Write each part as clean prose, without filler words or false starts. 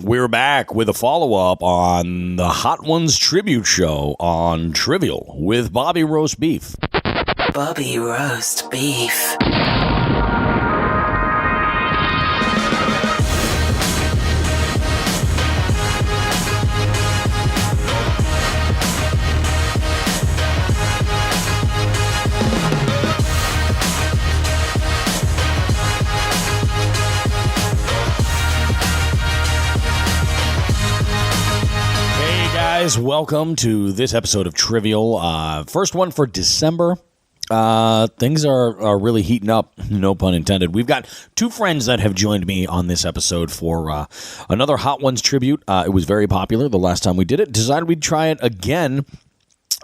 We're back with a follow-up on the Hot Ones Tribute Show on Trivial with Bobby Roast Beef. Bobby Roast Beef. Welcome to this episode of Trivial. First one for December. Things are really heating up, no pun intended. We've got two friends that have joined me on this episode for another Hot Ones tribute. It was very popular the last time we did it. Decided we'd try it again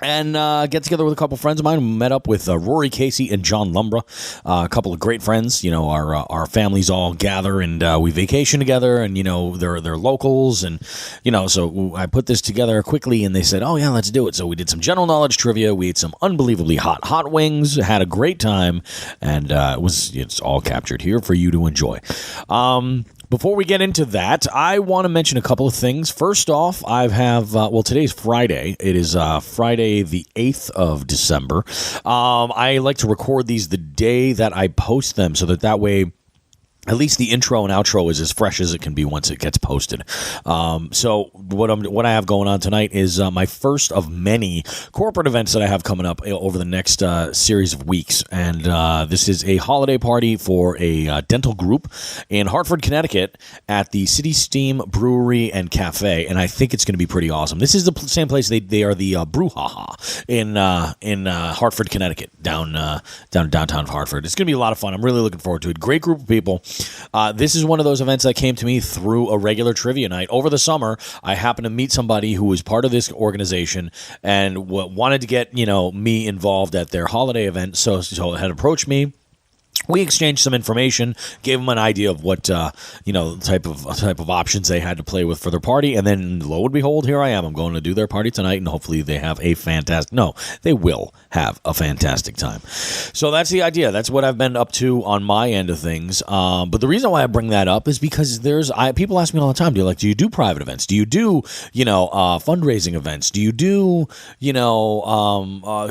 and get together with a couple friends of mine. We met up with Rory, Casey, and John Lumbra, a couple of great friends. You know, our families all gather and we vacation together, and you know they're locals, and you know, so I put this together quickly, and they said, "Oh yeah, let's do it." So we did some general knowledge trivia. We ate some unbelievably hot wings, had a great time, and it's all captured here for you to enjoy. Before we get into that, I want to mention a couple of things. First off, I have, today's Friday. It is Friday the 8th of December. I like to record these the day that I post them so that way at least the intro and outro is as fresh as it can be once it gets posted. So what I have going on tonight is my first of many corporate events that I have coming up over the next series of weeks. And this is a holiday party for a dental group in Hartford, Connecticut at the City Steam Brewery and Cafe. And I think it's going to be pretty awesome. This is the same place they are the Brouhaha in Hartford, Connecticut, downtown of Hartford. It's going to be a lot of fun. I'm really looking forward to it. Great group of people. This is one of those events that came to me through a regular trivia night. Over the summer, I happened to meet somebody who was part of this organization and wanted to get me involved at their holiday event, so had approached me. We exchanged some information, gave them an idea of what type of options they had to play with for their party, and then lo and behold, here I am. I'm going to do their party tonight, and hopefully they have a fantastic. No, they will have a fantastic time. So that's the idea. That's what I've been up to on my end of things. But the reason why I bring that up is because people ask me all the time. Do you do private events? Do you do fundraising events? Do you do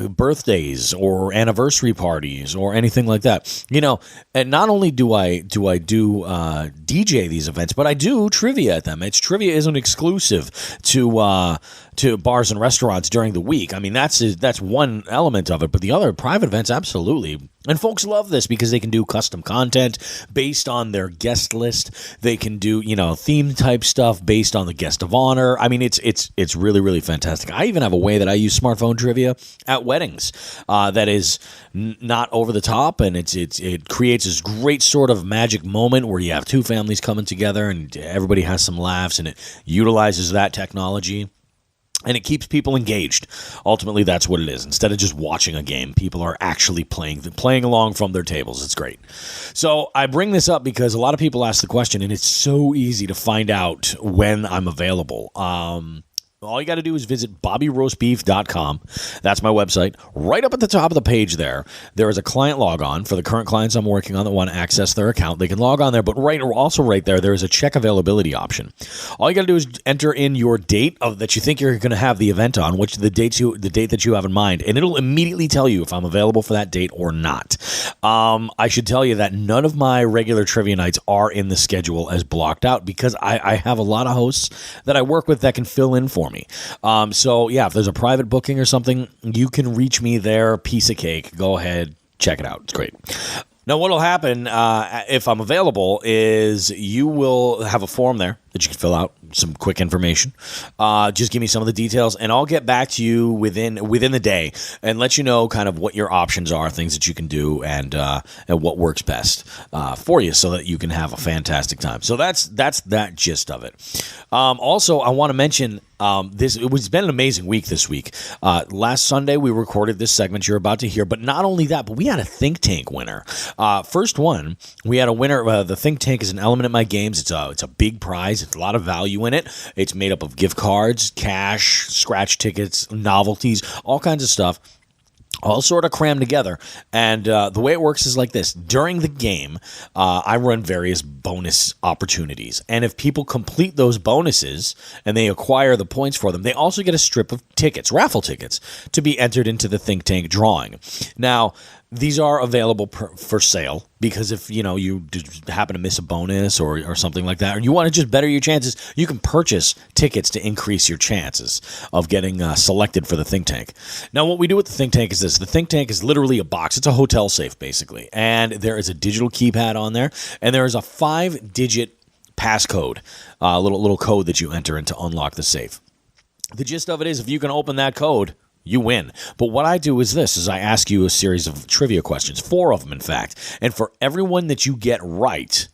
birthdays or anniversary parties or anything like that? And not only do I do DJ these events, but I do trivia at them. Trivia isn't exclusive to bars and restaurants during the week. I mean, that's one element of it, but the other private events, absolutely. And folks love this because they can do custom content based on their guest list. They can do, theme type stuff based on the guest of honor. I mean, it's really, really fantastic. I even have a way that I use smartphone trivia at weddings that is not over the top, and it creates this great sort of magic moment where you have two families coming together and everybody has some laughs, and it utilizes that technology. And it keeps people engaged. Ultimately, that's what it is. Instead of just watching a game, people are actually playing along from their tables. It's great. So I bring this up because a lot of people ask the question, and it's so easy to find out when I'm available. All you got to do is visit BobbyRoastBeef.com. That's my website. Right up at the top of the page there is a client log on. For the current clients I'm working on that want to access their account, they can log on there. But right there is a check availability option. All you got to do is enter in your date that you think you're going to have the event on, the date that you have in mind, and it'll immediately tell you if I'm available for that date or not. I should tell you that none of my regular trivia nights are in the schedule as blocked out because I have a lot of hosts that I work with that can fill in for me. So yeah, if there's a private booking or something, you can reach me there. Piece of cake. Go ahead, check it out. It's great. Now, what will happen if I'm available is you will have a form there that you can fill out, some quick information. Just give me some of the details, and I'll get back to you within the day and let you know kind of what your options are, things that you can do, and what works best for you so that you can have a fantastic time. So that's that gist of it. Also, I want to mention it's been an amazing week this week. Last Sunday, we recorded this segment you're about to hear, but not only that, but we had a think tank winner. First one, we had a winner. The think tank is an element in my games. It's a big prize. It's a lot of value in it. It's made up of gift cards, cash, scratch tickets, novelties, all kinds of stuff. all sort of crammed together. And the way it works is like this. During the game, I run various bonus opportunities. And if people complete those bonuses and they acquire the points for them, they also get a strip of tickets, raffle tickets, to be entered into the Think Tank drawing. Now, these are available for sale because if, you happen to miss a bonus or something like that, or you want to just better your chances, you can purchase tickets to increase your chances of getting selected for the Think Tank. Now, what we do with the Think Tank is this. The Think Tank is literally a box. It's a hotel safe, basically. And there is a digital keypad on there, and there is a 5-digit passcode, little code that you enter in to unlock the safe. The gist of it is if you can open that code, you win. But what I do is this, is I ask you a series of trivia questions, 4 of them, in fact. And for everyone that you get right,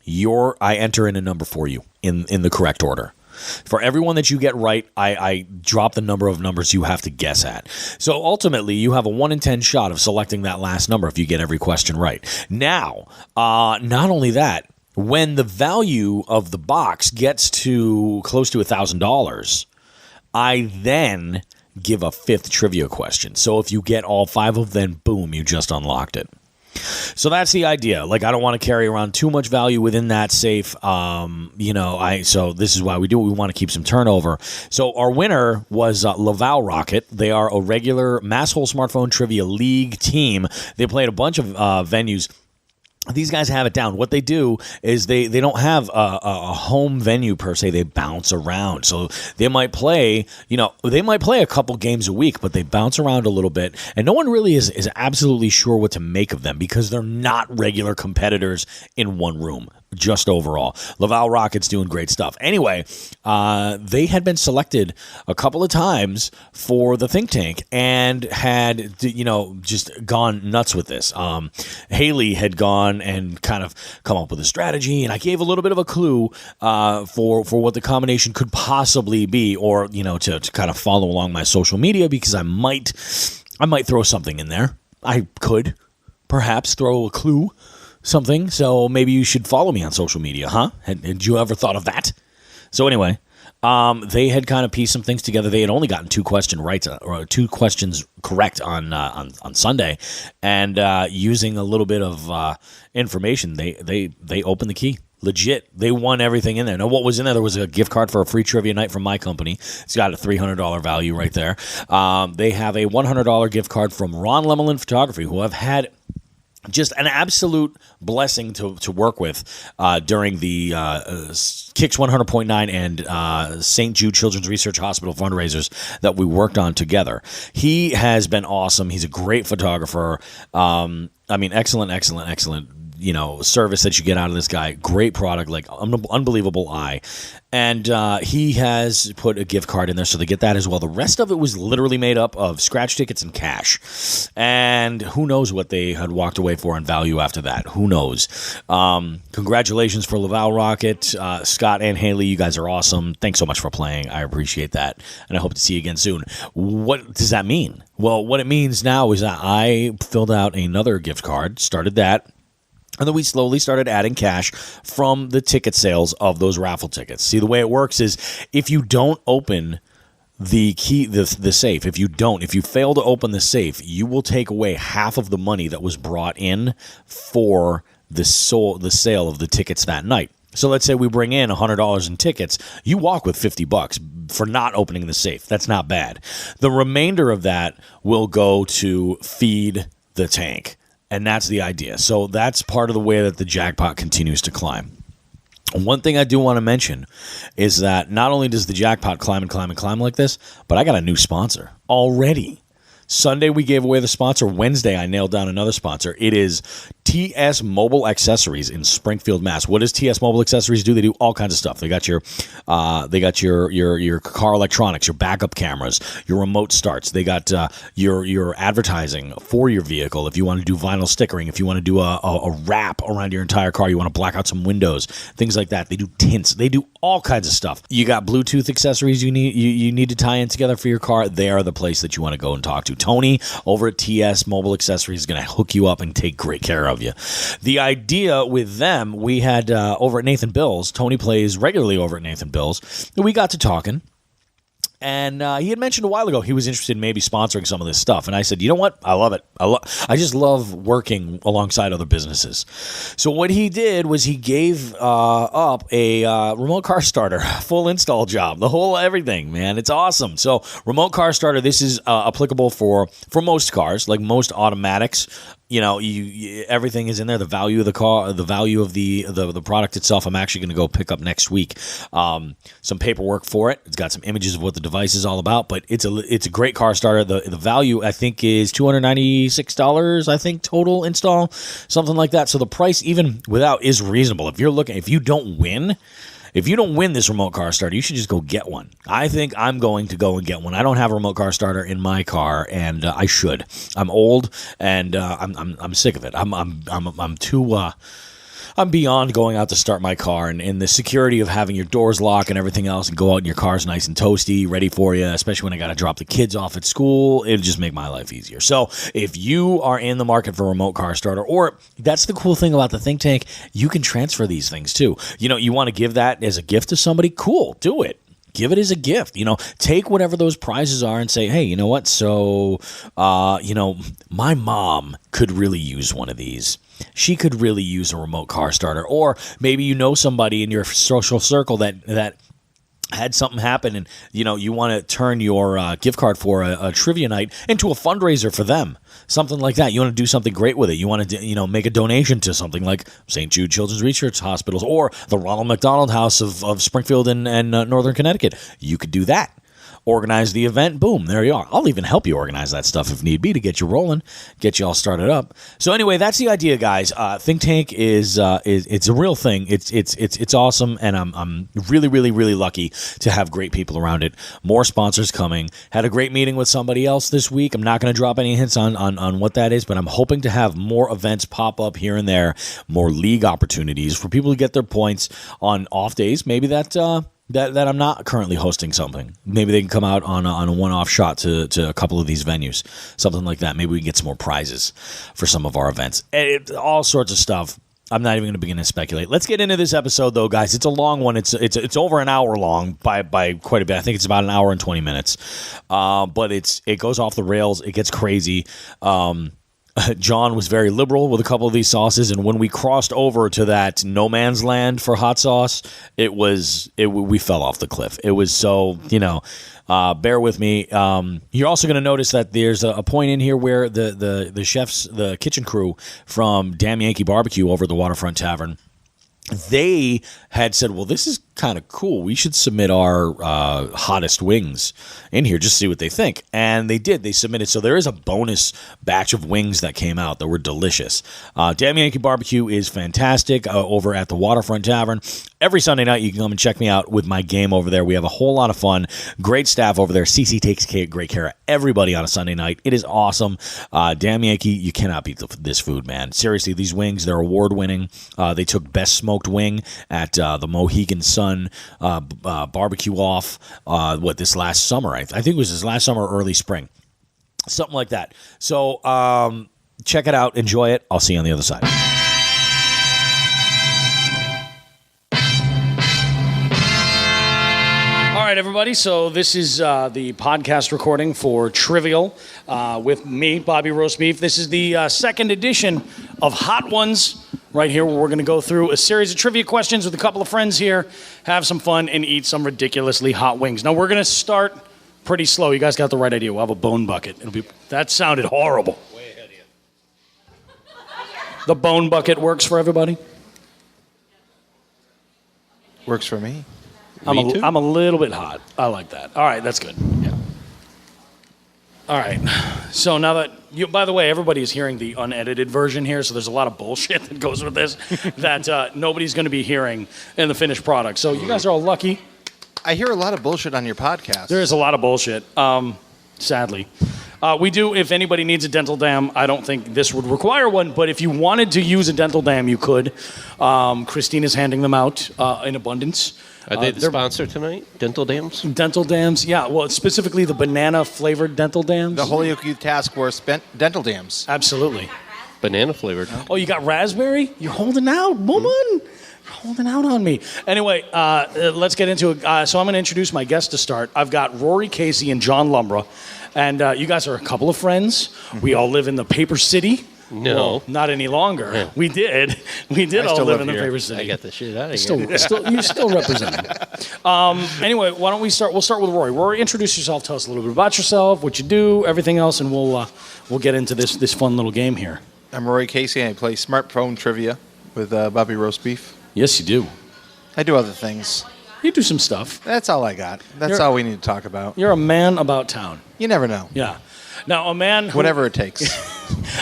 I enter in a number for you in the correct order. For everyone that you get right, I drop the number of numbers you have to guess at. So ultimately, you have a 1 in 10 shot of selecting that last number if you get every question right. Now, not only that, when the value of the box gets to close to $1,000, I then give a 5th trivia question. So if you get all 5 of them, boom, you just unlocked it. So that's the idea. Like, I don't want to carry around too much value within that safe. So this is why we do it. We want to keep some turnover. So our winner was Laval Rocket. They are a regular Mass Hole Smartphone Trivia League team. They played a bunch of venues. These guys have it down. What they do is they don't have a home venue per se. They bounce around. So they might play, a couple games a week, but they bounce around a little bit. And no one really is absolutely sure what to make of them because they're not regular competitors in one room. Just overall, Laval Rocket's doing great stuff. Anyway, they had been selected a couple of times for the Think Tank and had, just gone nuts with this. Haley had gone and kind of come up with a strategy, and I gave a little bit of a clue for what the combination could possibly be, or to kind of follow along my social media because I might throw something in there. I could perhaps throw a clue. Something, so maybe you should follow me on social media, huh? Had you ever thought of that? So anyway, they had kind of pieced some things together. They had only gotten 2 questions correct on Sunday, and using a little bit of information, they opened the key. Legit, they won everything in there. Now, what was in there? There was a gift card for a free trivia night from my company. It's got a $300 value right there. They have a $100 gift card from Ron Lemelin Photography, who I've had just an absolute blessing to work with during the Kicks 100.9 and St. Jude Children's Research Hospital fundraisers that we worked on together. He has been awesome. He's a great photographer. Excellent. Service that you get out of this guy. Great product, like unbelievable eye. And he has put a gift card in there, so they get that as well. The rest of it was literally made up of scratch tickets and cash. And who knows what they had walked away for in value after that. Who knows? Congratulations for Laval Rocket. Scott and Haley, you guys are awesome. Thanks so much for playing. I appreciate that. And I hope to see you again soon. What does that mean? Well, what it means now is that I filled out another gift card, started that. And then we slowly started adding cash from the ticket sales of those raffle tickets. See, the way it works is if you don't open the safe, if you fail to open the safe, you will take away half of the money that was brought in for the sale of the tickets that night. So let's say we bring in $100 in tickets. You walk with $50 for not opening the safe. That's not bad. The remainder of that will go to feed the tank. And that's the idea. So that's part of the way that the jackpot continues to climb. One thing I do want to mention is that not only does the jackpot climb like this, but I got a new sponsor already. Sunday, we gave away the sponsor. Wednesday, I nailed down another sponsor. It is TS Mobile Accessories in Springfield, Mass. What does TS Mobile Accessories do? They do all kinds of stuff. They got your car electronics, your backup cameras, your remote starts. They got your advertising for your vehicle. If you want to do vinyl stickering, if you want to do a wrap around your entire car, you want to black out some windows, things like that. They do tints. They do all kinds of stuff. You got Bluetooth accessories you need to tie in together for your car. They are the place that you want to go and talk to. Tony over at TS Mobile Accessories is going to hook you up and take great care of you. The idea with them, we had over at Nathan Bill's. Tony plays regularly over at Nathan Bill's. We got to talking, And he had mentioned a while ago he was interested in maybe sponsoring some of this stuff. And I said, you know what? I love it. I just love working alongside other businesses. So what he did was he gave up a remote car starter, full install job, the whole everything, man. It's awesome. So remote car starter, this is applicable for most cars, like most automatics. You know, everything is in there. The value of the car, the value of the product itself. I'm actually going to go pick up next week some paperwork for it. It's got some images of what the device is all about. But it's a great car starter. The value I think is $296. I think total install, something like that. So the price even without is reasonable. If you don't win this remote car starter, you should just go get one. I think I'm going to go and get one. I don't have a remote car starter in my car, and I should. I'm old, and I'm sick of it. I'm too. I'm beyond going out to start my car and the security of having your doors locked and everything else, and go out and your car's nice and toasty, ready for you, especially when I got to drop the kids off at school. It'll just make my life easier. So if you are in the market for a remote car starter, or that's the cool thing about the Think Tank, you can transfer these things too. You know, you want to give that as a gift to somebody? Cool, do it. Give it as a gift. You know, take whatever those prizes are and say, hey, you know what? So, my mom could really use one of these. She could really use a remote car starter. Or maybe you know somebody in your social circle that had something happen, and you want to turn your gift card for a trivia night into a fundraiser for them, something like that. You want to do something great with it. You want to make a donation to something like St. Jude Children's Research Hospitals or the Ronald McDonald House of Springfield and Northern Connecticut. You could do that. Organize the event, boom, there you are. I'll even help you organize that stuff if need be to get you rolling, get you all started up. So anyway, that's the idea, guys. Think Tank is it's a real thing. It's awesome, and I'm really, really, really lucky to have great people around it. More sponsors coming. Had a great meeting with somebody else this week. I'm not going to drop any hints on what that is, but I'm hoping to have more events pop up here and there, more league opportunities for people to get their points on off days. Maybe that I'm not currently hosting something. Maybe they can come out on a one-off shot to a couple of these venues, something like that. Maybe we can get some more prizes for some of our events. All sorts of stuff. I'm not even going to begin to speculate. Let's get into this episode, though, guys. It's a long one. It's over an hour long by quite a bit. I think it's about an hour and 20 minutes. But it goes off the rails. It gets crazy. John was very liberal with a couple of these sauces, and when we crossed over to that no man's land for hot sauce, we fell off the cliff. It was so, bear with me. You're also going to notice that there's a point in here where the chefs, the kitchen crew from Damn Yankee Barbecue over at the Waterfront Tavern, they had said, well, this is kind of cool. We should submit our hottest wings in here, just see what they think. And they did. They submitted. So there is a bonus batch of wings that came out that were delicious. Damn Yankee Barbecue is fantastic over at the Waterfront Tavern. Every Sunday night, you can come and check me out with my game over there. We have a whole lot of fun. Great staff over there. CC takes great care of everybody on a Sunday night. It is awesome. Damn Yankee, you cannot beat this food, man. Seriously, these wings, they're award-winning. They took Best Smoked Wing at the Mohegan Sun barbecue off, this last summer? I think it was this last summer or early spring. Something like that. So check it out. Enjoy it. I'll see you on the other side. All right, everybody. So this is the podcast recording for Trivial with me, Bobby Roast Beef. This is the second edition of Hot Ones right here, where we're going to go through a series of trivia questions with a couple of friends here, have some fun, and eat some ridiculously hot wings. Now, we're going to start pretty slow. You guys got the right idea. We'll have a bone bucket. That sounded horrible. Way ahead of you. The bone bucket works for everybody? Works for me. I'm a little bit hot. I like that. All right, that's good. Yeah. All right. So now that by the way, everybody is hearing the unedited version here, so there's a lot of bullshit that goes with this that nobody's going to be hearing in the finished product. So you guys are all lucky. I hear a lot of bullshit on your podcast. There is a lot of bullshit, sadly. We do, if anybody needs a dental dam, I don't think this would require one, but if you wanted to use a dental dam, you could. Christina's handing them out in abundance. Are they the sponsor tonight? Dental dams? Dental dams, yeah. Well, specifically the banana-flavored dental dams. The Holyoke Youth Task Force dental dams. Absolutely. Banana flavored. Oh, you got raspberry? You're holding out, woman. holding out on me. Anyway, let's get into it. So I'm going to introduce my guests to start. I've got Rory Casey and John Lumbra. And you guys are a couple of friends. We all live in the Paper City. No. Well, not any longer. Yeah. We did. We did all still live live in the here. Paper City. I got the shit out of here. You still represent it. Anyway, why don't we start? We'll start with Rory. Rory, introduce yourself. Tell us a little bit about yourself, what you do, everything else, and we'll get into this fun little game here. I'm Rory Casey, and I play smartphone trivia with Bobby Roast Beef. Yes, you do. I do other things. You do some stuff. That's all I got. That's all we need to talk about. You're a man about town. You never know. Yeah. Now, a man who, Whatever it takes.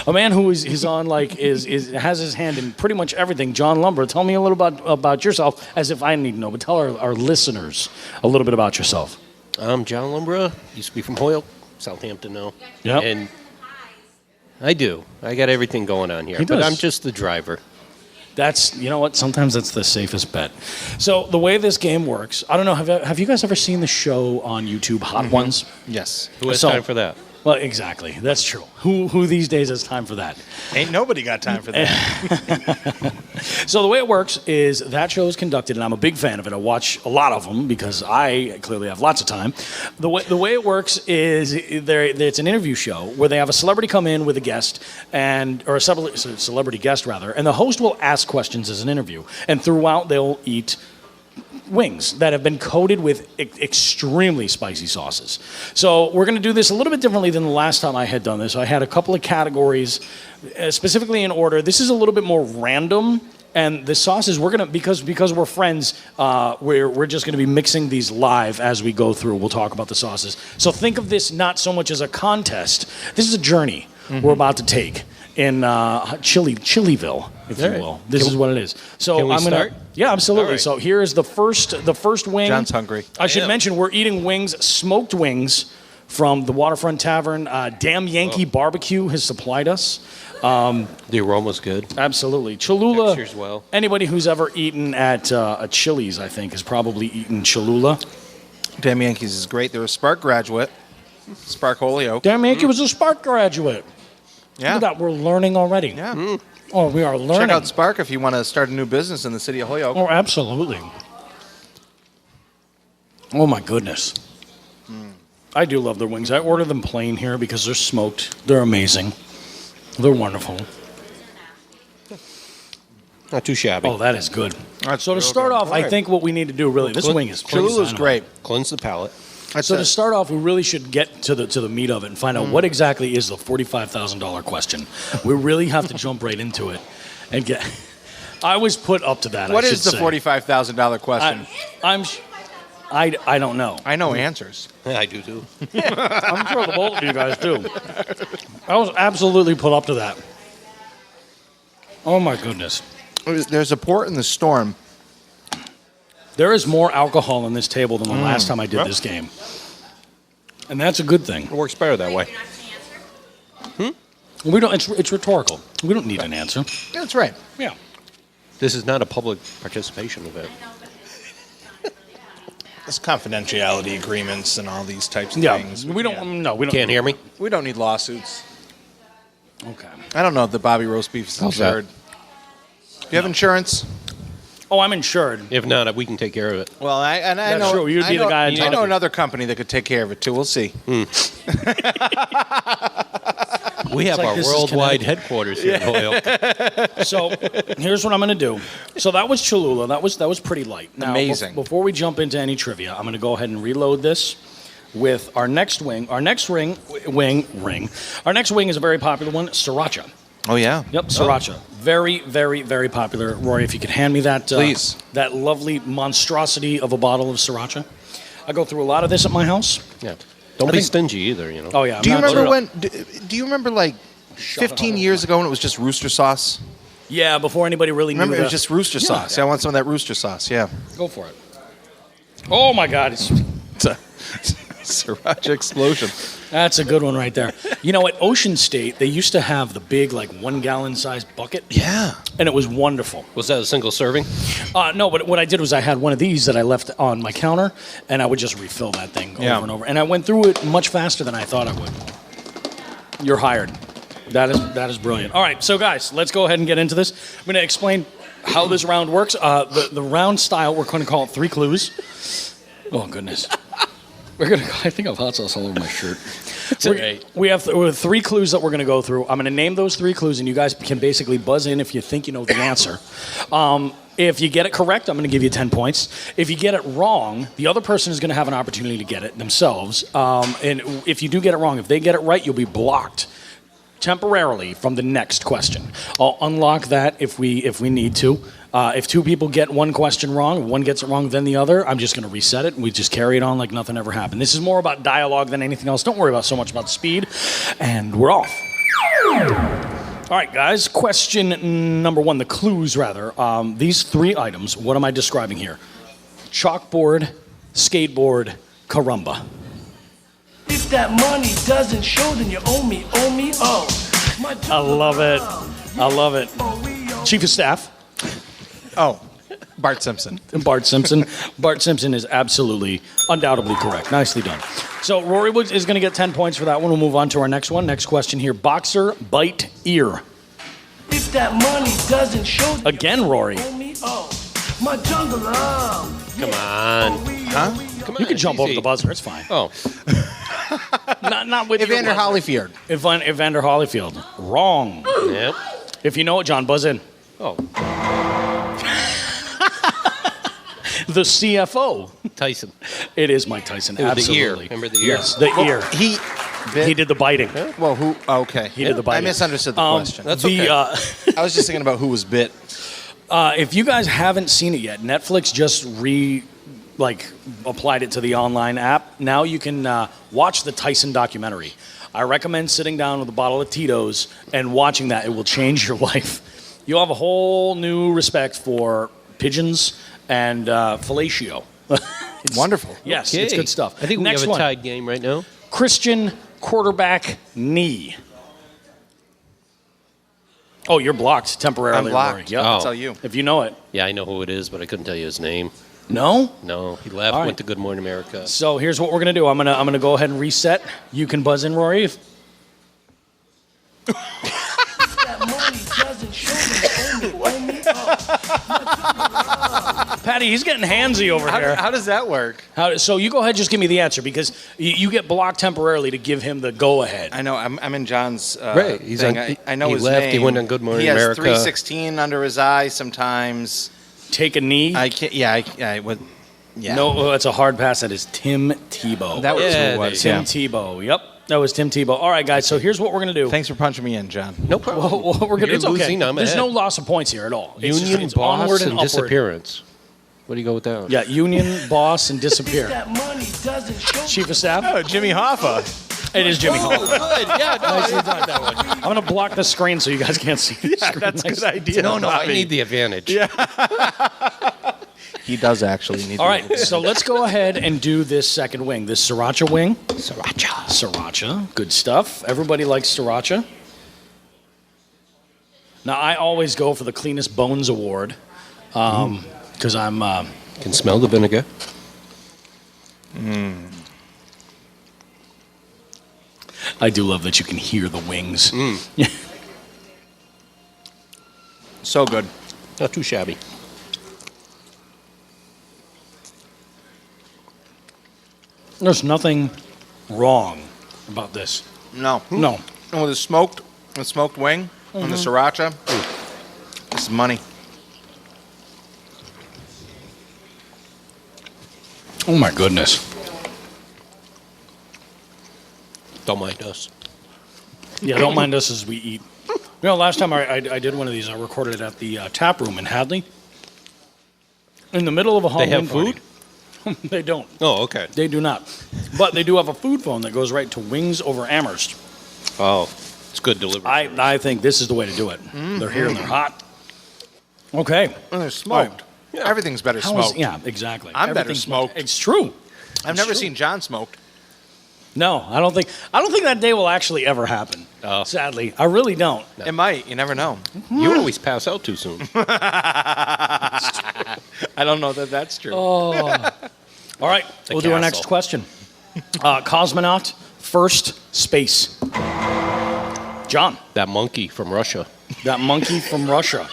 a man who is on is has his hand in pretty much everything. John Lumbra, tell me a little about yourself, as if I need to know, but tell our listeners a little bit about yourself. I'm John Lumbra. Used to be from Hoyle, Southampton now. Yep. And I do. I got everything going on here. He But does. I'm just the driver. That's, you know what, sometimes that's the safest bet. So the way this game works, I don't know, have you guys ever seen the show on YouTube, Hot Ones? Yes. Who has So- time for that? Well, exactly. That's true. Who these days has time for that? Ain't nobody got time for that. So the way it works is that show is conducted, and I'm a big fan of it. I watch a lot of them because I clearly have lots of time. The way it works is it's an interview show where they have a celebrity come in with a guest, or a celebrity guest rather, and the host will ask questions as an interview, and throughout they'll eat wings that have been coated with extremely spicy sauces. So we're going to do this a little bit differently than the last time I had done this. I had a couple of categories, specifically in order. This is a little bit more random, and the sauces we're going to because we're friends. We're just going to be mixing these live as we go through. We'll talk about the sauces. So think of this not so much as a contest. This is a journey we're about to take in Chillyville, if you will. This is what it is. So Can we I'm gonna start? Yeah, absolutely. All right. So here is the first wing. John's hungry. I should am. mention we're eating wings, smoked wings from the Waterfront Tavern. Damn Yankee Barbecue has supplied us. The aroma's good. Absolutely. Cholula. Texture's well. Anybody who's ever eaten at a Chili's, I think, has probably eaten Cholula. Damn Yankees is great. They're a Spark graduate. Spark Holyoke. Damn Yankee was a Spark graduate. Yeah. Look at that. We're learning already. Yeah. Oh, we are learning. Check out Spark if you want to start a new business in the city of Holyoke. Oh, absolutely. Oh, my goodness. I do love their wings. I order them plain here because they're smoked. They're amazing. They're wonderful. Not too shabby. Oh, that is good. That's So to real start good. off, I Right. think what we need to do really, this wing is Cholula's phenomenal. great. Cleanse the palate. That's So it. to start off, we really should get to the meat of it and find out what exactly is the $45,000 question. We really have to jump right into it and get. I was put up to that. What I is the should say. $45,000 question? I don't know. I know answers. Yeah, I do too. I'm sure the both of you guys do. I was absolutely put up to that. Oh my goodness. There's a port in the storm. There is more alcohol on this table than the last time I did this game. And that's a good thing. It works better that way. We don't. It's rhetorical. We don't need an answer. That's right. Yeah. This is not a public participation event. There's confidentiality agreements and all these types of Yeah. things. We don't. No, we don't. Can't hear me? We don't need lawsuits. Okay. I don't know if the Bobby Roast Beef is How's that? insured. Do you have insurance? Oh, I'm insured. If not, we can take care of it. Well, I That's know. true. You'd I be the know- guy in I charge. know another company that could take care of it too. We'll see. We have like our this is worldwide Connecticut. headquarters here in Holyoke. So here's what I'm going to do. So that was Cholula. That was pretty light. Now, Amazing. Before we jump into any trivia, I'm going to go ahead and reload this with our next wing. Our next wing. Our next wing is a very popular one, sriracha. Oh yeah. Yep, sriracha. Very, very, very popular. Rory, if you could hand me that, Please. that lovely monstrosity of a bottle of sriracha. I go through a lot of this at my house. Yeah. Don't be stingy either, you know. Oh yeah. Do you I'm not- remember when? Do you remember like 15 years ago when it was just rooster sauce? Yeah, before anybody really knew. Remember, it that. was just rooster sauce. yeah. I want some of that rooster sauce. Yeah. Go for it. Oh my God, It's a sriracha explosion. that's a good one right there. You know, at Ocean State, they used to have the big, like 1 gallon size bucket. Yeah. And it was wonderful. Was that a single serving? No, but what I did was I had one of these that I left on my counter, and I would just refill that thing over and over. And I went through it much faster than I thought I would. You're hired. That is brilliant. All right, so guys, let's go ahead and get into this. I'm going to explain how this round works, the round style, we're going to call it 3 clues. Oh, goodness. I think I have hot sauce all over my shirt. We have 3 clues that we're going to go through. I'm going to name those 3 clues, and you guys can basically buzz in if you think you know the answer. If you get it correct, I'm going to give you 10 points. If you get it wrong, the other person is going to have an opportunity to get it themselves. And if you do get it wrong, if they get it right, you'll be blocked temporarily from the next question. I'll unlock that if we need to. If 2 people get one question wrong, one gets it wrong than the other, I'm just going to reset it, and we just carry it on like nothing ever happened. This is more about dialogue than anything else. Don't worry so much about speed, and we're off. All right, guys, question number 1, the clues, rather. These 3 items, what am I describing here? Chalkboard, skateboard, carumba. If that money doesn't show, then you owe me, oh. I love it. I love it. Chief of Staff. Oh, Bart Simpson. Bart Simpson. Bart Simpson is absolutely, undoubtedly correct. Nicely done. So Rory is going to get 10 points for that one. We'll move on to our next one. Next question here. Boxer, bite, ear. If that money doesn't show, Again, Rory. owe me, oh. My jungle love. Come on. Huh? Come on. You can jump it's over easy. the buzzer. It's fine. Oh. Not with Evander your buzzer. Holyfield. Evander Holyfield. Wrong. Yep. If you know it, John, buzz in. Oh. The CFO. Tyson. It is Mike Tyson. It was the Absolutely. ear. Remember the ear? Yes, the ear. He He did the biting. Well, who? Okay. He did the I biting. misunderstood the question. That's okay. I was just thinking about who was bit. If you guys haven't seen it yet, Netflix just applied it to the online app. Now you can watch the Tyson documentary. I recommend sitting down with a bottle of Tito's and watching that. It will change your life. You'll have a whole new respect for pigeons and fellatio. It's Wonderful. Yes, Okay. it's good stuff. I think we Next have a one. tied game right now. Christian quarterback knee. Oh, you're blocked temporarily. I'm blocked. Rory. Yep. I'll Oh. tell you. If you know it. Yeah, I know who it is, but I couldn't tell you his name. No? No, he left, All right. went to Good Morning America. So here's what we're gonna do. I'm gonna go ahead and reset. You can buzz in, Rory. If that money doesn't show, then you owe me, oh. Patty, he's getting handsy over here. How does that work? So you go ahead, just give me the answer because you get blocked temporarily to give him the go ahead. I know. I'm in John's. Right, he's thing. on- I know he his left, name. he went on Good Morning He has America. 316 under his eye sometimes. Take a knee. I can't. Yeah. I would. Yeah. No, it's a hard pass. That is Tim Tebow. That was who Yeah, it was. Tim Yeah. Tebow. Yep, that was Tim Tebow. All right, guys. So here's what we're gonna do. Thanks for punching me in, John. No problem. Well, we're gonna. You're It's okay. losing, I'm There's ahead. no loss of points here at all. It's Union, it's boss, onward and upward. disappearance. What do you go with that one? Yeah, union, boss, and disappear. That money doesn't show. Chief of Staff. Oh, Jimmy Hoffa. It is Jimmy Hall. Good. Yeah, no, Nicely done. I'm gonna block the screen so you guys can't see the screen. That's a good idea. no, I need the advantage. Yeah. He does actually need. All right, so let's go ahead and do this second wing, this sriracha wing. Sriracha. Sriracha, good stuff. Everybody likes sriracha. Now, I always go for the cleanest bones award because I'm. Can smell the vinegar. I do love that you can hear the wings. So good. Not too shabby. There's nothing wrong about this. No. No. And with the smoked wing and the sriracha, this is money. Oh my goodness. Don't mind us. Yeah, don't mind us as we eat. You know, last time I did one of these, I recorded it at the tap room in Hadley. In the middle of a They Halloween have food? party. They don't. Oh, okay. They do not. But they do have a food phone that goes right to Wings over Amherst. Oh, it's good delivery. I think this is the way to do it. They're here and they're hot. Okay. And they're smoked. Everything's better How is- smoked. yeah, exactly. I'm better Everything's- smoked. It's true. I've never seen John smoked. No, I don't think that day will actually ever happen. Oh. Sadly, I really don't. It might. You never know. You always pass out too soon. I don't know that that's true. All right, we'll do our next castle. question. Cosmonaut, first space. John, That monkey from Russia. that monkey from Russia.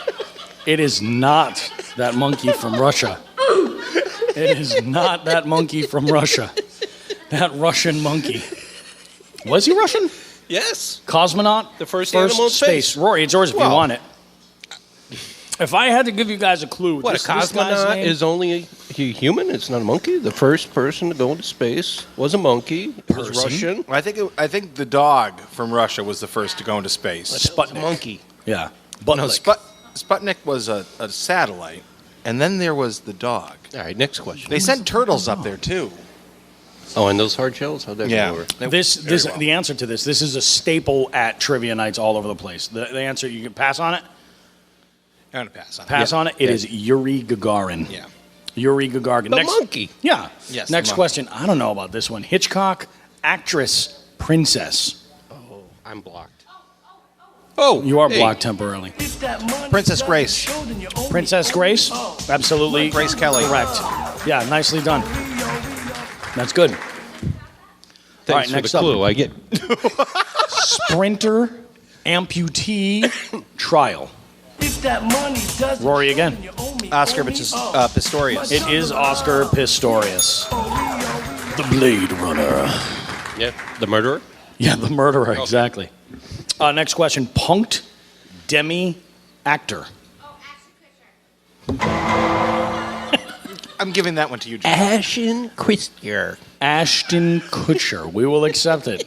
It is not that monkey from Russia. It is not that monkey from Russia. That Russian monkey. Was he Russian? Yes. Cosmonaut? The first animal in space. Rory, it's yours if you Well. want it. If I had to give you guys a clue, What, this a guy's cosmonaut name- is only a human? It's not a monkey? The first person to go into space was a monkey. It was Person? Russian. I think the dog from Russia was the first to go into space. Sputnik. Monkey. Yeah. No, Sputnik was a satellite, and then there was the dog. All right, next question. They sent turtles up there too. Oh, and those hard shells? How'd that Yeah. go over? The answer to this is a staple at trivia nights all over the place. The answer, you can pass on it? I'm gonna pass on. Pass on it? It is Yuri Gagarin. Yeah. Yuri Gagarin. The monkey. Yeah. Yes, Next the monkey. question. I don't know about this one. Hitchcock, actress, princess. Oh, I'm blocked. Oh, You are hey. blocked temporarily. If that money Princess doesn't Grace. show, then you owe me, Princess owe me. Grace? Oh. Absolutely. Grace Kelly. Correct. Yeah, nicely done. That's good. Thanks All right, for next the up. clue. I get Sprinter, amputee, trial. If that money doesn't Rory show, again. then you owe me, Oscar owe me. Pistorius. It is Oscar Pistorius. The Blade Runner. the murderer. Yeah, the murderer, exactly. Next question. Punked demi actor. I'm giving that one to you, John. Ashton Kutcher. Ashton Kutcher. We will accept it.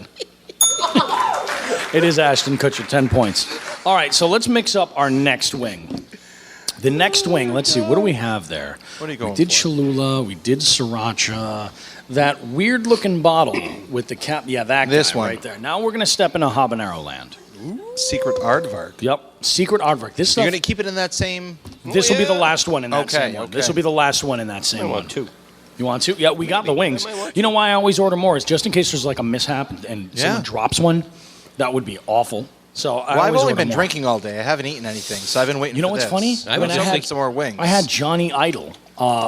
It is Ashton Kutcher, 10 points. All right, so let's mix up our next wing. The next wing, let's see, what do we have there? What are you going We did for? Cholula, we did Sriracha, that weird-looking bottle with the cap. Yeah, that This guy one. right there. Now we're going to step into habanero land. Secret Aardvark. Yep, secret aardvark. This stuff, You're gonna keep it in that same. this will be the last one in that Okay, same one. okay. This will be the last one in that I same one. want two. You want to? Yeah, we got the wings. You know why I always order more? Is just in case there's like a mishap and Yeah. someone drops one. That would be awful. So I Well, I've always only order been more. drinking all day. I haven't eaten anything, so I've been waiting. You know for what's this. funny? I When was I just had some more wings. I had Johnny Idol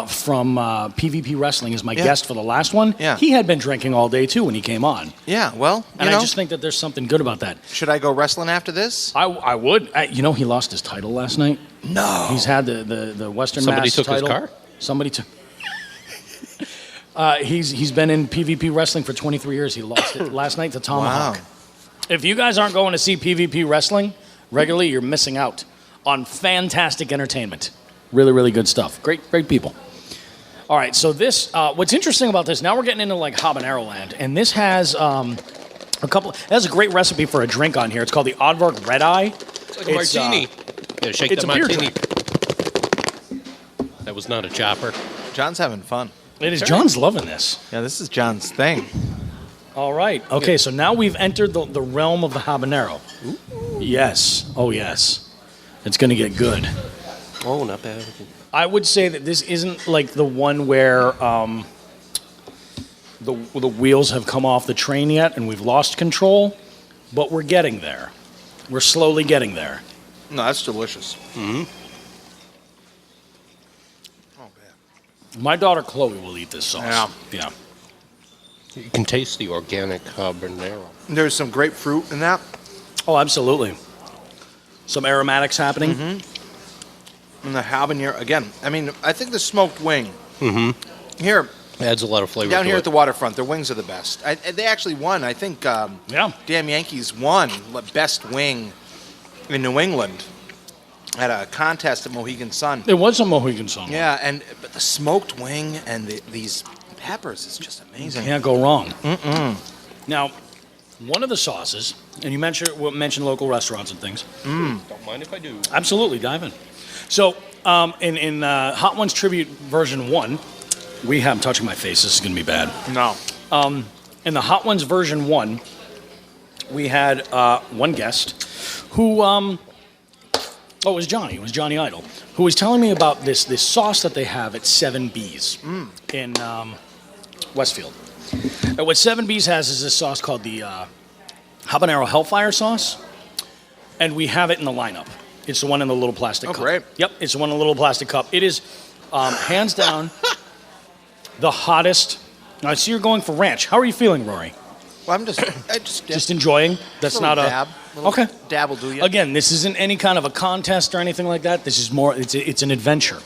from PvP Wrestling as my guest for the last one. Yeah. He had been drinking all day too when he came on. Yeah, well, And you know, I just think that there's something good about that. should I go wrestling after this? I would. You know, he lost his title last night. No. He's had the Western Somebody Mass took his title. car? Somebody took. He's been in PvP Wrestling for 23 years. He lost it last night to Tomahawk. Wow. If you guys aren't going to see PvP Wrestling regularly, you're missing out on fantastic entertainment. Really, really good stuff. Great people. All right, so this, what's interesting about this, now we're getting into like habanero land, and this has it has a great recipe for a drink on here. It's called the Aardvark Red Eye. It's like a martini. Yeah, shake it's the a beer martini. That was not a chopper. John's having fun. It is. John's loving this. Yeah, this is John's thing. All right. Okay, so now we've entered the realm of the habanero. Yes. Oh, yes. It's going to get good. Oh, not bad. I would say that this isn't like the one where the wheels have come off the train yet and we've lost control, but we're getting there. We're slowly getting there. No, that's delicious. My daughter Chloe will eat this sauce. Yeah. You can taste the organic habanero. There's some grapefruit in that, Oh, absolutely. Some aromatics happening. and the habanero. Again, I mean, I think the smoked wing. Here, Adds a lot of flavor down to here it. at the waterfront, their wings are the best. They actually won. I think Yeah. Damn Yankees won the best wing in New England at a contest at Mohegan Sun. It was a Mohegan song. Yeah, but the smoked wing and these peppers is just amazing. Can't go wrong. Now, one of the sauces, and you mentioned local restaurants and things. Don't mind if I do. Absolutely, dive in. So, in Hot Ones Tribute version 1, we have, I'm touching my face, this is going to be bad. No. In the Hot Ones version 1, we had one guest who, it was Johnny Idol, who was telling me about this sauce that they have at 7B's in Westfield. And what 7B's has is this sauce called the Habanero Hellfire sauce, and we have it in the lineup. It's the one in the little plastic cup. Great. Yep, it's the one in the little plastic cup. It is, hands down, the hottest. I see you're going for ranch. How are you feeling, Rory? Well, I Just enjoying. That's a not little a dab. Little okay. Dab will do you. Again, this isn't any kind of a contest or anything like that. This is more. It's an adventure.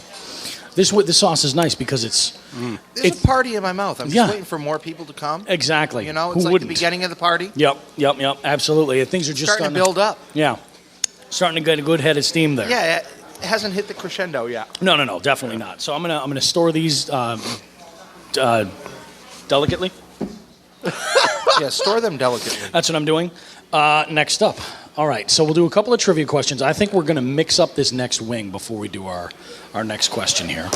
This sauce is nice because it's There's a party in my mouth. I'm just waiting for more people to come. exactly. You know, Who it's like wouldn't? the beginning of the party. Yep. Absolutely. Things are just Starting to build up. Yeah, starting to get a good head of steam there. Yeah, it hasn't hit the crescendo yet. No, definitely not. So I'm gonna store these delicately. Yeah, store them delicately. That's what I'm doing. Next up. All right, so we'll do a couple of trivia questions. I think we're going to mix up this next wing before we do our next question here.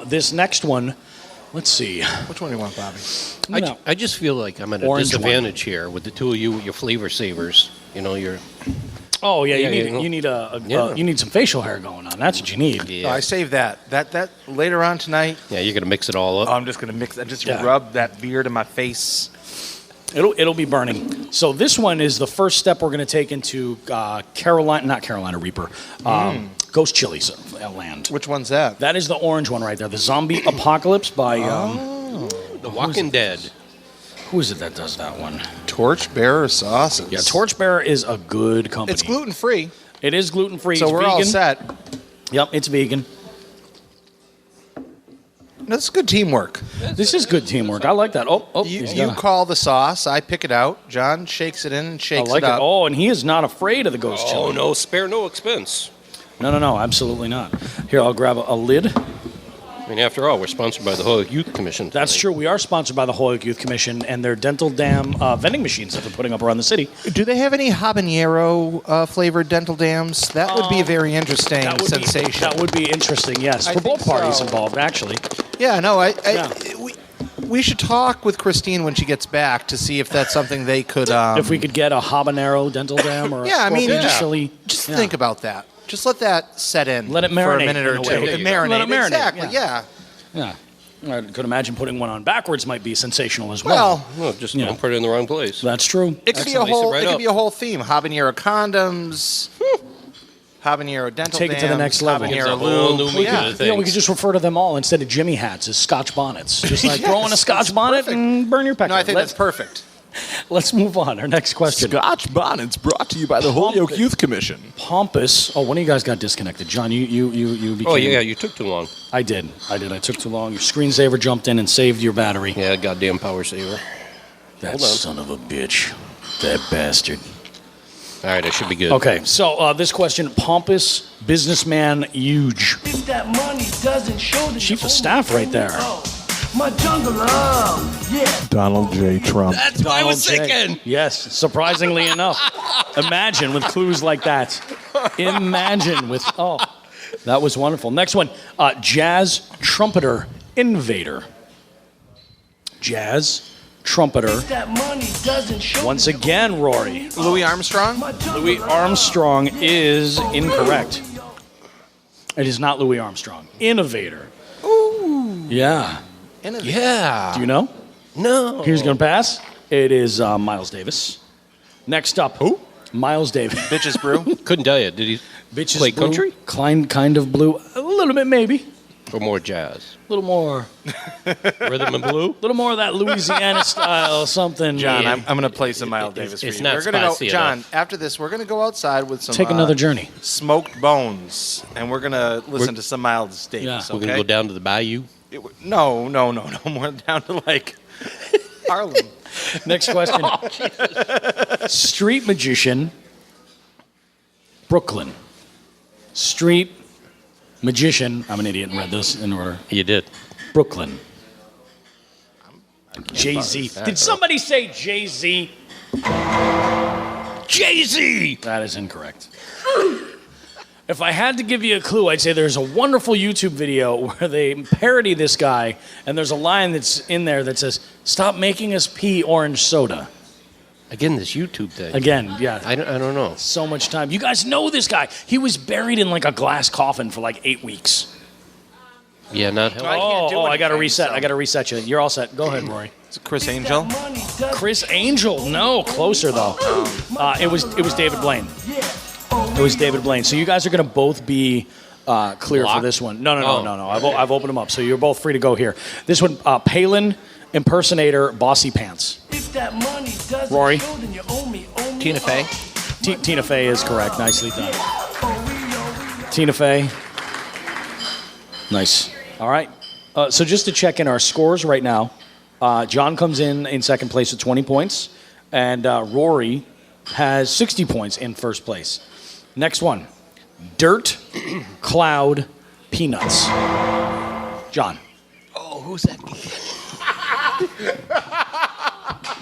This next one, let's see. Which one do you want, Bobby? I just feel like I'm at a Orange disadvantage here with the two of you with your flavor savers. You know, you're... Oh yeah, Yeah, you need you need some facial hair going on. That's what you need. Yeah, Oh, I saved that. That later on tonight. yeah, you're going to mix it all up. I'm just gonna mix. Just Yeah. rub that beard in my face. It'll be burning. So this one is the first step we're going to take into not Carolina Reaper, Ghost Chilies land. Which one's that? That is the orange one right there. The Zombie Apocalypse by The Walking Dead. who is it that does that one? Torchbearer sauces. Yeah, Torchbearer is a good company. It's gluten free, It is gluten free. so It's we're vegan. all set. Yep, it's vegan. That's good teamwork. This is good teamwork. I like that. Oh, You he's got a- call the sauce, I pick it out. John shakes it in and I shakes like it it. up. Oh, and he is not afraid of the ghost Oh, chili. no, spare no expense. No, absolutely not. Here, I'll grab a lid. I mean, after all, we're sponsored by the Holyoke Youth Commission. That's tonight. true. We are sponsored by the Holyoke Youth Commission and their dental dam vending machines that they're putting up around the city. Do they have any habanero flavored dental dams? That would be a very interesting sensation. That would be interesting, yes. I For both think parties so. involved, actually. Yeah, no, Yeah. we should talk with Christine when she gets back to see if that's something they could. If we could get a habanero dental dam or a Yeah, I mean, scorpion yeah. chili. Just Yeah. think about that. Just let that set in. Let it for a marinate minute or in a two. way. It marinate. Let it marinate, Exactly. yeah. Yeah. Yeah. I could imagine putting one on backwards might be sensational as well. Well, No, just Yeah. don't put it in the wrong place. That's true. it could be a Excellent. whole. Lace it right It could up. be a whole theme. Habanero condoms. Habanero dental Take it to the dams, next level. Gives Habanero a whole lube. new meaning Yeah. to the You know, we things. could just refer to them all instead of Jimmy hats as Scotch bonnets. Just like throw in a Yes, Scotch that's bonnet perfect. and burn your pecker. No, I think let's, that's perfect. let's move on. Our next question. Scotch Bonnets brought to you by the Holyoke Youth Commission. Pompous. Oh, one of you guys got disconnected. John, you became... Oh, yeah, you took too long. I did. I took too long. Your screensaver jumped in and saved your battery. Yeah, goddamn power saver. That Hold on. son of a bitch. That bastard. All right, I should be good. Okay, so this question, pompous businessman huge. If that money doesn't show, then Chief you of owe staff me, right owe there. me, oh. My jungle love, yeah. Donald J. Trump. That's what I was Donald J. thinking. Yes, surprisingly enough. Imagine with clues like that. Imagine with, oh, that was wonderful. Next one, jazz trumpeter invader. Jazz trumpeter. If that money doesn't show, Once then you again, Rory. Louis Armstrong. owe me, my jungle Louis love, Armstrong is owe me, incorrect. owe me, owe me. It is not Louis Armstrong. Innovator. Ooh. Yeah. Yeah. Do you know? No. Here's going to pass. It is Miles Davis. Next up. Who? Miles Davis. Bitches brew. Couldn't tell you. Did he Bitches play blue, country kind of blue. A little bit, maybe. or more jazz? A little more. Rhythm and blue? A little more of that Louisiana style something. John, Yeah. I'm going to play some Miles Davis for it's you. not We're gonna go, spicy John. enough. After this, we're going to go outside with some. Take another journey. Smoked bones, and we're going to listen to some Miles Davis. Yeah. Okay? We're going to go down to the bayou. No, more down to like Harlem. Next question. Street magician, Brooklyn. Street magician. I'm an idiot and read this in order. You did. Brooklyn. Jay-Z. Did somebody say Jay-Z? Jay-Z! That is incorrect. If I had to give you a clue, I'd say there's a wonderful YouTube video where they parody this guy, and there's a line that's in there that says, "Stop making us pee orange soda." Again, this YouTube thing. Again, yeah. I don't know. So much time. You guys know this guy. He was buried in like a glass coffin for like 8 weeks. Yeah, not I helping. can't do I got to anything, reset. so- I got to reset you. You're all set. Go ahead, Rory. It's Chris Angel. Money doesn't Chris Angel. No, closer though. It was David Blaine. It was David Blaine. So you guys are going to both be clear for Blocked? this one. No. Oh. I've opened them up, so you're both free to go here. This one, Palin impersonator, Bossy Pants. If If that money doesn't Rory? show, then you owe me. Tina Fey. Tina Fey is correct. Nicely done. Tina Fey. Nice. All right. So just to check in our scores right now, John comes in second place with 20 points, and Rory has 60 points in first place. Next one, Dirt, Cloud, Peanuts. John. Oh, who's that?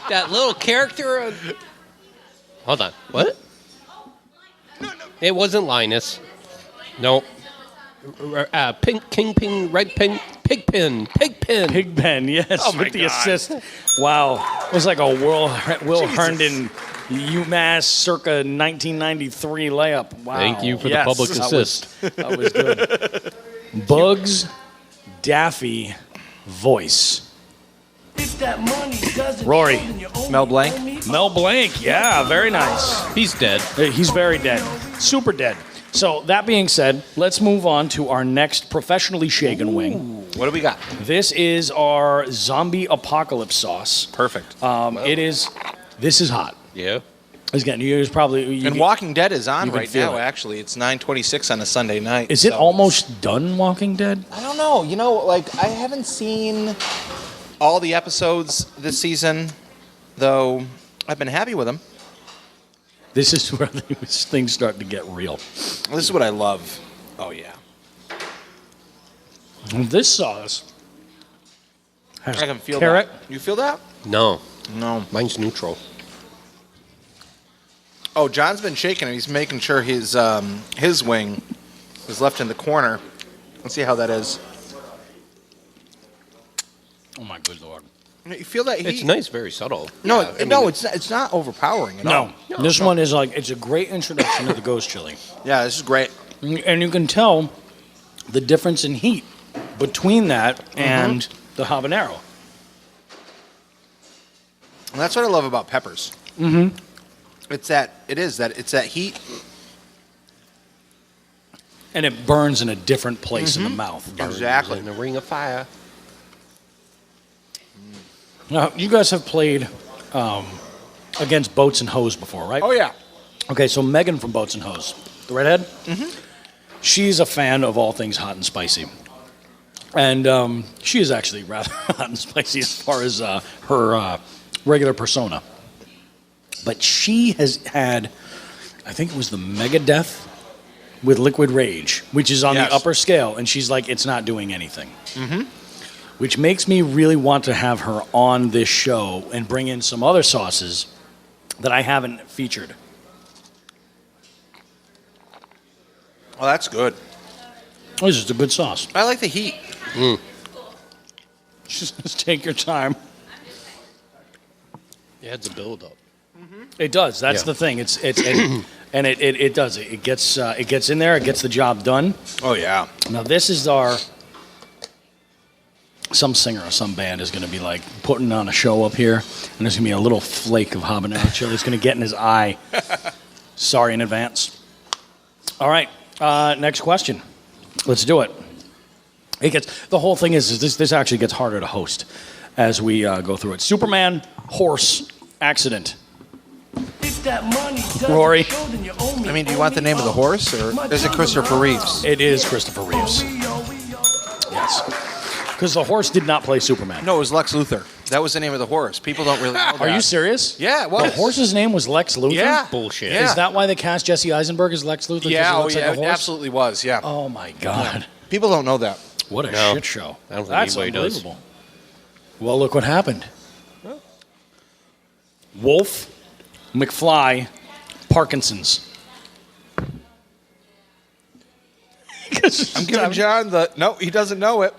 That little character. Hold on. What? No. It wasn't Linus. No. Kingpin, Red Pin, Pigpen. Pigpen, yes, with the assist. Wow. It was like a Will Herndon UMass circa 1993 layup. Wow. Thank you for the public assist. That was good. Bugs, Daffy, Voice. If that money doesn't Rory. show, then you owe Mel me, Blanc? owe me. Mel Blanc, yeah, very nice. He's dead. He's very dead. Super dead. So that being said, let's move on to our next professionally shaken wing. What do we got? This is our zombie apocalypse sauce. Perfect. This is hot. Yeah. Again, you probably... And Walking Dead is on you can right feel now, it. actually. It's 9:26 on a Sunday night. Is it so- almost done, Walking Dead? I don't know. You know, like, I haven't seen all the episodes this season, though I've been happy with them. This is where things start to get real. This is what I love. Oh, yeah. This sauce has I can feel carrot. that. You feel that? No. No. Mine's neutral. Oh, John's been shaking it. He's making sure his wing is left in the corner. Let's see how that is. Oh my good lord! You feel that heat? It's nice, very subtle. No, Yeah, I mean, no, it's not overpowering at all. No, this one is like it's a great introduction to the ghost chili, Yeah, this is great. and you can tell the difference in heat between that and the habanero. And that's what I love about peppers. Mm-hmm. It's that heat. And it burns in a different place in the mouth. Exactly. In a ring of fire. Now, you guys have played against Boats and Hose before, right? Oh, yeah. Okay, so Megan from Boats and Hose, the redhead, she's a fan of all things hot and spicy. And she is actually rather hot and spicy as far as her regular persona. But she has had, I think it was the Megadeth with Liquid Rage, which is on Yes. the upper scale, and she's like, it's not doing anything. Which makes me really want to have her on this show and bring in some other sauces that I haven't featured. Oh, that's good. Oh, this is a good sauce. I like the heat. Just take your time. It adds a build-up. It does. That's Yeah. the thing. It does. It gets in there. It gets the job done. Oh, yeah. Now this is some singer or some band is going to be like putting on a show up here, and there's going to be a little flake of habanero chili that's going to get in his eye. Sorry in advance. All right. Next question. Let's do it. The whole thing is this actually gets harder to host as we go through it. Superman horse accident. If that money doesn't Rory. show, then you owe me. I mean, do you want the name of the horse, or is it Christopher Reeves? It is Christopher Reeves. Yes. Because the horse did not play Superman. No, it was Lex Luthor. That was the name of the horse. People don't really know that. Are you serious? Yeah, it was. The horse's name was Lex Luthor? Yeah. Bullshit. Yeah. Is that why they cast Jesse Eisenberg as Lex Luthor? 'Cause Yeah, he oh, looks yeah, like a it horse? absolutely was, yeah. Oh, my God. People don't know that. What a No. shit show. I don't think That's anybody does. unbelievable. Well, look what happened. Wolf, McFly, Parkinson's. I'm giving John the... No, he doesn't know it.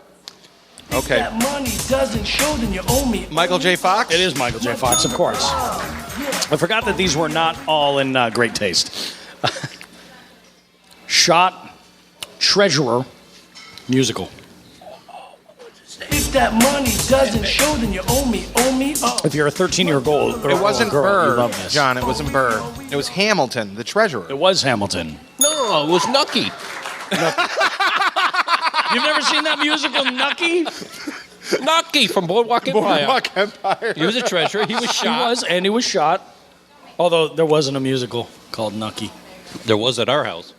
If Okay. that money doesn't show, then you owe me. Michael J. Fox? It is Michael J. Fox, of course. I forgot that these were not all in great taste. Shot, Treasurer, musical. If that money doesn't show, then you owe me. Oh. If you're a 13-year-old It wasn't girl, Burr, you love this. John. It wasn't Burr. It was Hamilton, the treasurer. It was Hamilton. No, it was Nucky. You've never seen that musical, Nucky? Nucky from Boardwalk Empire. Boardwalk Empire. He was a treasurer. He was shot. He was shot. Although there wasn't a musical called Nucky. There was at our house.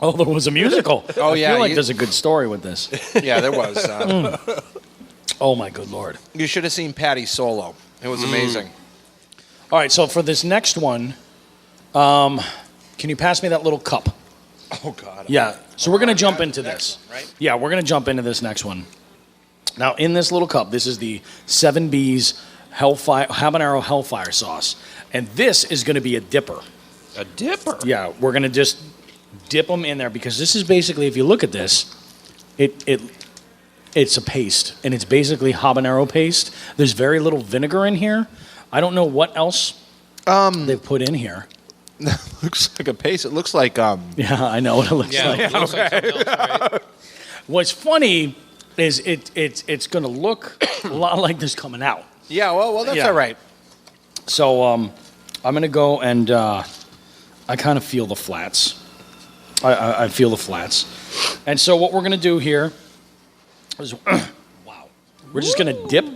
Oh, there was a musical. Oh, I yeah, feel like you- there's a good story with this. Yeah, there was. Oh, my good Lord. You should have seen Patty solo. It was amazing. All right, so for this next one, can you pass me that little cup? Oh, God. Yeah. So we're going to jump into Next this. one, right? Yeah, we're going to jump into this next one. Now, in this little cup, this is the 7B's habanero hellfire sauce. And this is going to be a dipper. A dipper. Yeah, we're going to just dip them in there because this is basically, if you look at this, it's a paste. And it's basically habanero paste. There's very little vinegar in here. I don't know what else they've put in here. Looks like a paste. It looks like Yeah, I know what it looks Yeah, like. it looks like something else, right? What's funny is it's going to look a lot like this coming out. Yeah, well, that's Yeah. all right. So I'm going to go and I kind of feel the flats. I feel the flats. And so what we're going to do here is, wow, we're just going to dip.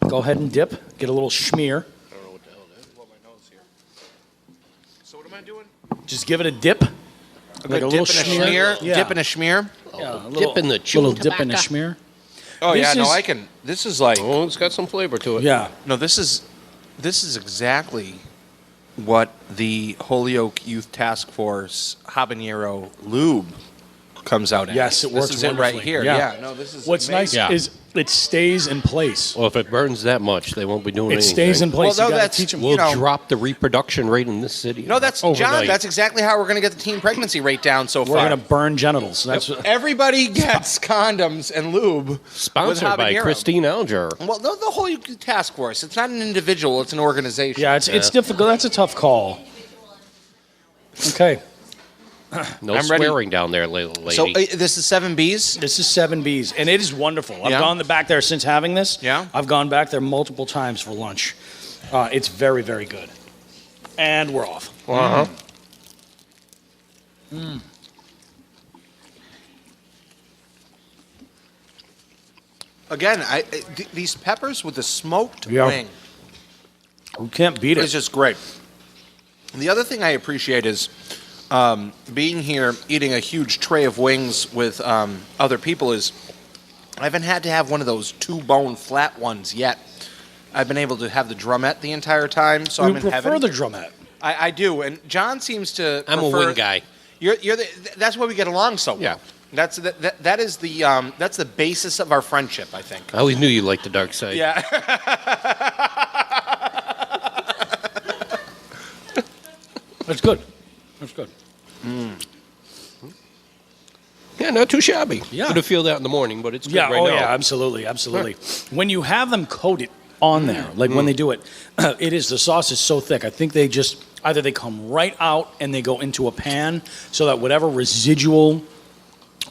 Go ahead and dip. Get a little schmear. So what am I doing? Just give it a dip. Like a little dip and a schmear. schmear. Yeah. Dip and a schmear. Yeah, a Dip in the little chewing dip and a tobacco. schmear. Oh This yeah, no, is- I can. This is like Oh, it's got some flavor to it. Yeah. no. This is exactly what the Holyoke Youth Task Force habanero lube comes out as. Yes, it works This is it right wonderfully. here. Yeah. Yeah. No, this is. What's amazing. nice is it stays in place. Well, if it burns that much, they won't be doing It anything. stays in place. Well, You no, gotta that's- teach 'em. We'll you know- drop the reproduction rate in this city. No, that's overnight. John. That's exactly how we're going to get the teen pregnancy rate down so We're far. gonna burn genitals. That's what, Everybody gets condoms and lube. with Sponsored by habanero. Christine Alger. Well, no, the Holyoke Task Force. It's not an individual. It's an organization. yeah. It's difficult. That's a tough call. Okay, No I'm ready. swearing down there, lady. So this is 7Bs. this is 7Bs, and it is wonderful. I've Yeah? gone back there since having this. Yeah? I've gone back there multiple times for lunch. It's very, very good. And we're off. uh-huh. Again, these peppers with the smoked Yeah. wing We can't beat is it. just great. The other thing I appreciate is being here, eating a huge tray of wings with other people. Is I haven't had to have one of those 2-bone flat ones yet. I've been able to have the drumette the entire time, so We I'm in prefer heaven. the drumette. I do, and John seems to. I'm a prefer, wing guy. You're that's why we get along so well. Yeah. That is the basis of our friendship, I think. I always knew you liked the dark side. Yeah. That's good. That's good. Yeah, not too shabby. Yeah. Could have feel that in the morning, but it's good Yeah. right Oh now. yeah. Absolutely. Absolutely. When you have them coated on there, like when they do it, it is the sauce is so thick. I think they just either they come right out and they go into a pan so that whatever residual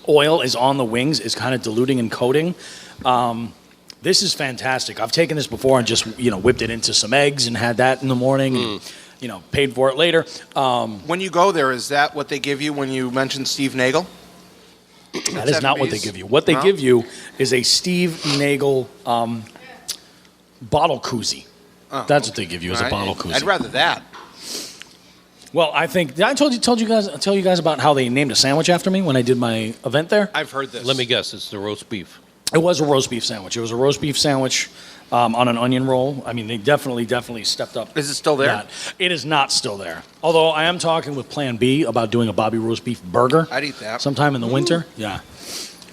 oil is on the wings is kind of diluting and coating. This is fantastic. I've taken this before and just whipped it into some eggs and had that in the morning. And, paid for it later. When you go there, is that what they give you when you mention Steve Nagel? That is not what they 7Bs? give you. What they No? give you is a Steve Nagel bottle koozie. That's what they give you as a bottle koozie. I'd rather that. Well, I think did I tell you guys about how they named a sandwich after me when I did my event there. I've heard this. Let me guess, it's the roast beef. It was a roast beef sandwich. It was a roast beef sandwich on an onion roll. I mean, they definitely stepped up. Is it still there? that. It is not still there. Although I am talking with Plan B about doing a Bobby roast beef burger. I'd eat that. sometime in the winter. Yeah,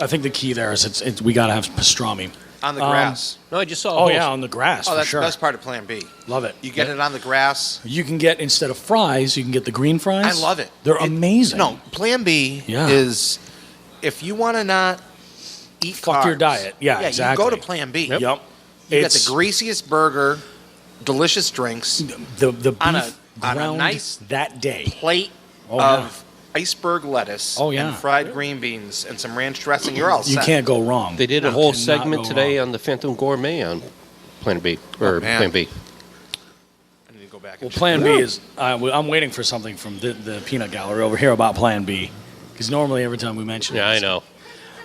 I think the key there is it's we got to have pastrami. On the grass. No, I just saw. Oh yeah, on the grass Oh, for that's sure. that's part of Plan B. Love it. You get it on the grass. You can get instead of fries, you can get the green fries. I love it. They're amazing. No, Plan B Yeah. is if you want to not eat Fuck your carbs, diet. Yeah, exactly. you go to Plan B. Yep. You get It's the greasiest burger, delicious drinks, the beef on a ground nice that day. plate Oh, yeah. of iceberg lettuce Oh, yeah. and fried green beans and some ranch dressing. You're all You set. can't go wrong. They did a You whole cannot segment go today wrong. on the Phantom Gourmet on Plan B or man. Plan B. I need to go back. Well, And Plan B is. I'm waiting for something from the peanut gallery over here about Plan B, because normally every time we mention Yeah, it, I know.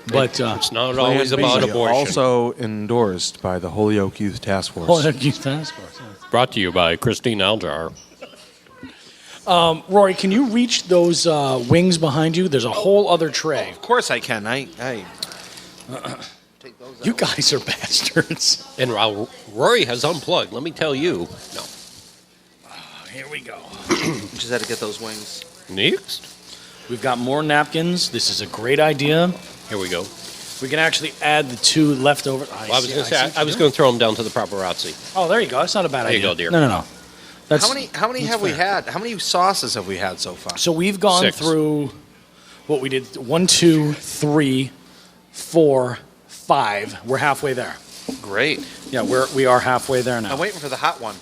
But It's not always about abortion. Also endorsed by the Holyoke Youth Task Force. Holyoke Youth Task Force. Brought to you by Christine Aljar. Rory, can you reach those wings behind you? There's a whole other tray. Of course I can. I take those You out. guys are bastards. And while Rory has unplugged, let me tell you. No. Here we go. Just had to get those wings. Next. We've got more napkins. This is a great idea. Here we go. We can actually add the 2 leftover. Well, I was going to say, I was going to throw them down to the paparazzi. Oh, there you go. That's not a bad There you idea. go, dear. No. That's, How many have we had? How many sauces have we had so far? So we've gone 6. through what we did 1, 2, 3, 4, 5. We're halfway there. Great. Yeah, we are halfway there now. I'm waiting for the hot one.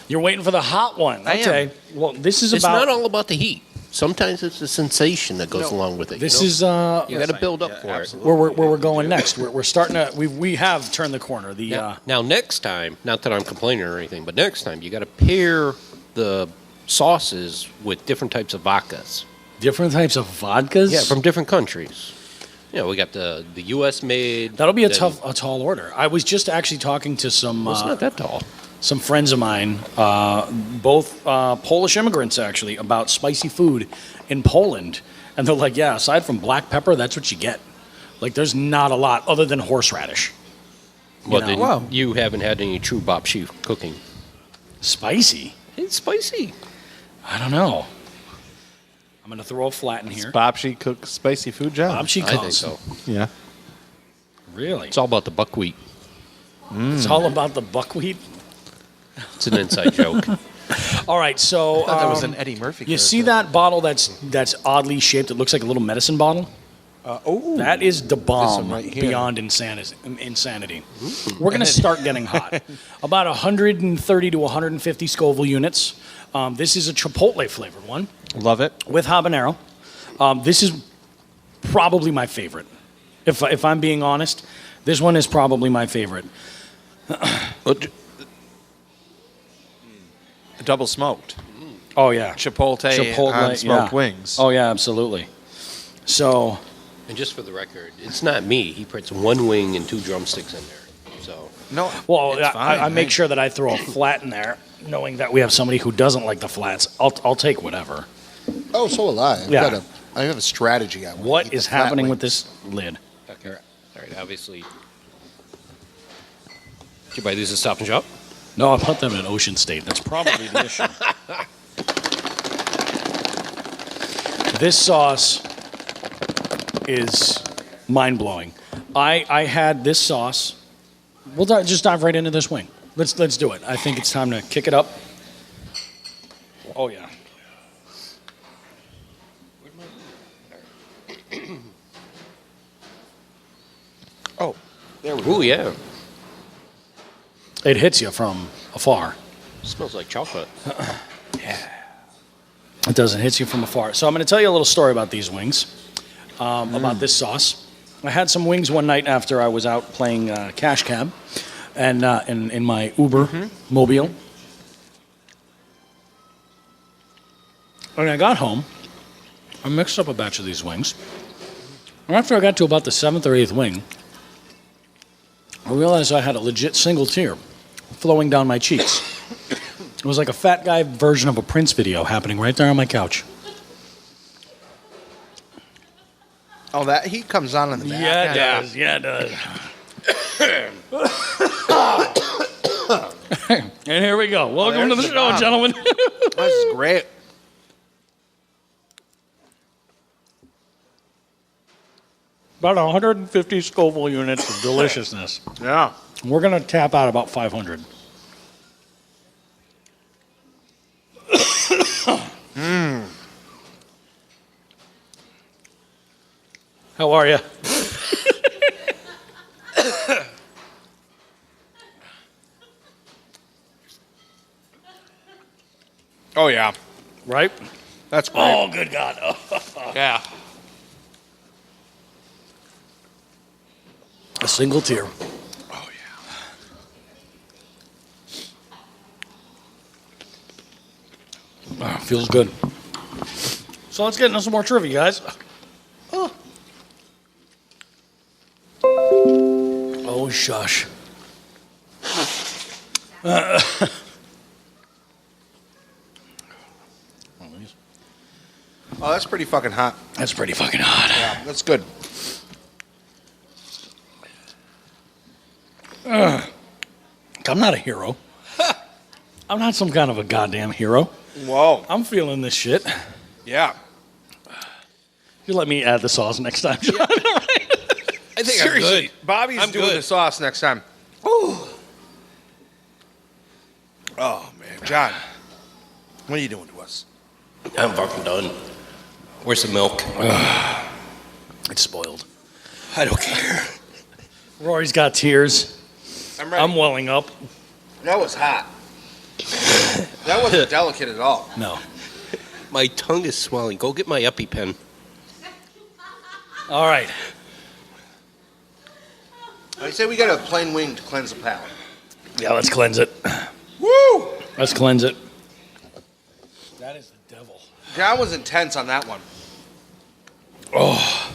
You're waiting for the hot one. I am. Okay. Well, this is It's about. not all about the heat. Sometimes it's the sensation that goes along with it. This you is know? You got to build up for it. where we're going next. We're starting to. We have turned the corner. Now, next time, not that I'm complaining or anything, but next time you got to pair the sauces with different types of vodkas. Different types of vodkas. Yeah, from different countries. You know, we got the U.S. made. That'll be a then- tall order. I was just actually talking to some Well, it's not that tall. some friends of mine, both Polish immigrants actually, about spicy food in Poland, and they're like, yeah, aside from black pepper, that's what you get. Like, there's not a lot other than horseradish. Well, know. then Wow. you haven't had any true bopshi cooking. Spicy? It's spicy. I don't know. I'm gonna throw a flat in here. Bobshi cooks spicy food, John. Bob, she I think calls. so. Yeah. Really? It's all about the buckwheat. It's all about the buckwheat. It's an inside joke. All right, so I thought that was an Eddie Murphy. you see that bottle that's oddly shaped? It looks like a little medicine bottle. That is the bomb right here. beyond insanity. We're going to start getting hot. About 130 to 150 Scoville units. This is a Chipotle flavored one Love it. with habanero. This is probably my favorite. If I'm being honest, this one is probably my favorite. Double smoked. Oh yeah, Chipotle on smoked wings. Oh yeah, absolutely. So And just for the record, it's not me. He puts one wing and two drumsticks in there. So No. well, it's fine. I make sure that I throw a flat in there, knowing that we have somebody who doesn't like the flats. I'll take whatever. Oh, so will I. Yeah. I have a strategy. I want to What eat is the flat happening with wings. this lid? okay. All right, obviously. Did you buy these at Stop and Shop? No, I put them in Ocean State. That's probably the issue. This sauce is mind-blowing. I had this sauce. We'll just dive right into this wing. Let's do it. I think it's time to kick it up. Oh yeah. Oh, there we go. Ooh, yeah. It hits you from afar. Smells like chocolate. It doesn't hit you from afar. So I'm going to tell you a little story about these wings, about this sauce. I had some wings one night after I was out playing cash cab, and in my Uber mobile. When I got home, I mixed up a batch of these wings. And after I got to about the 7th or 8th wing, I realized I had a legit single tear flowing down my cheeks. It was like a fat guy version of a Prince video happening right there on my couch. Oh, that heat comes on in the back. Yeah, it does. Yeah, it does. And here we go. Welcome to the there's the show, bomb. gentlemen. This is great. About 150 Scoville units of deliciousness. Yeah. We're going to tap out about 500. How are you? Oh, yeah. Right? That's great. Oh, good God. Yeah. A single tear. Oh, yeah. Feels good. So let's get into some more trivia, guys. shush. Oh, that's pretty fucking hot. That's pretty fucking hot. Yeah, that's good. I'm not a hero. I'm not some kind of a goddamn hero. Whoa. I'm feeling this shit. Yeah. You let me add the sauce next time, John. I think Seriously, I'm good. Bobby's I'm doing good. the sauce next time. Ooh. Oh, man. John, what are you doing to us? I'm fucking done. Where's the milk? It's spoiled. I don't care. Rory's got tears. I'm ready. I'm welling up. That was hot. That wasn't delicate at all. No. My tongue is swelling. Go get my EpiPen. All right. I say we got a plain wing to cleanse the palate. Yeah, let's cleanse it. Woo! Let's cleanse it. That is the devil. John was intense on that one. Oh.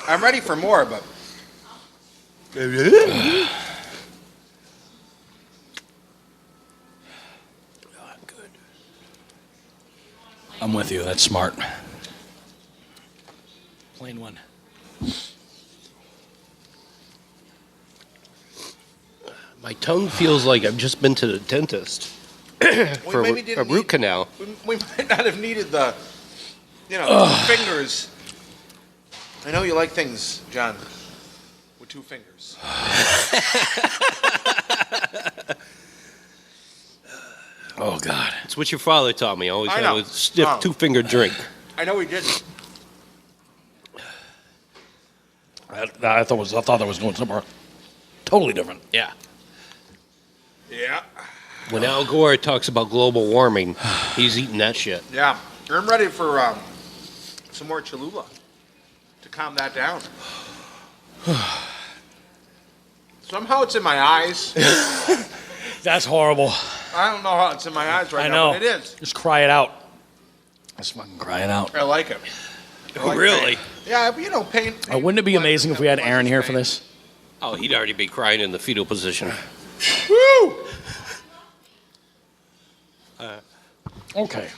I'm ready for more, but I'm with you. That's smart. Plain one. My tongue feels like I've just been to the dentist for maybe a didn't root need- canal. we might not have needed the, 2 fingers. I know you like things, John, with 2 fingers. Oh, God. It's what your father taught me. Always I have know. a stiff Oh. 2-finger drink. I know we didn't. I thought that was going somewhere totally different. Yeah. Yeah. When Al Gore talks about global warming, he's eating that shit. Yeah. I'm ready for some more Cholula to calm that down. Somehow it's in my eyes. That's horrible. I don't know how it's in my eyes right I now, know. but it is. Just cry it out. Just fucking cry it out. I like it. I like Really? pain. Yeah, but pain. Wouldn't it be amazing if we had Aaron here for this? Oh, he'd already be crying in the fetal position. Woo! Okay.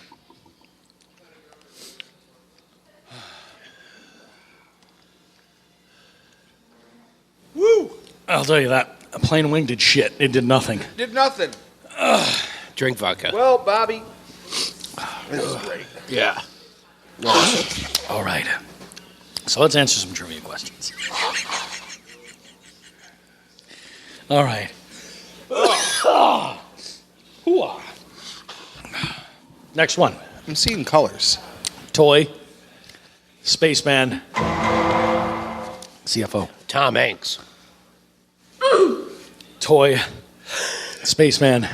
Woo! I'll tell you that. A plain wing did shit. It did nothing. Did nothing. Drink vodka. Well, Bobby, this is great. Yeah. All right. So let's answer some trivia questions. All right. Hoo-ah. Next one. I'm seeing colors. Toy. Spaceman. CFO. Tom Hanks. Toy. Spaceman.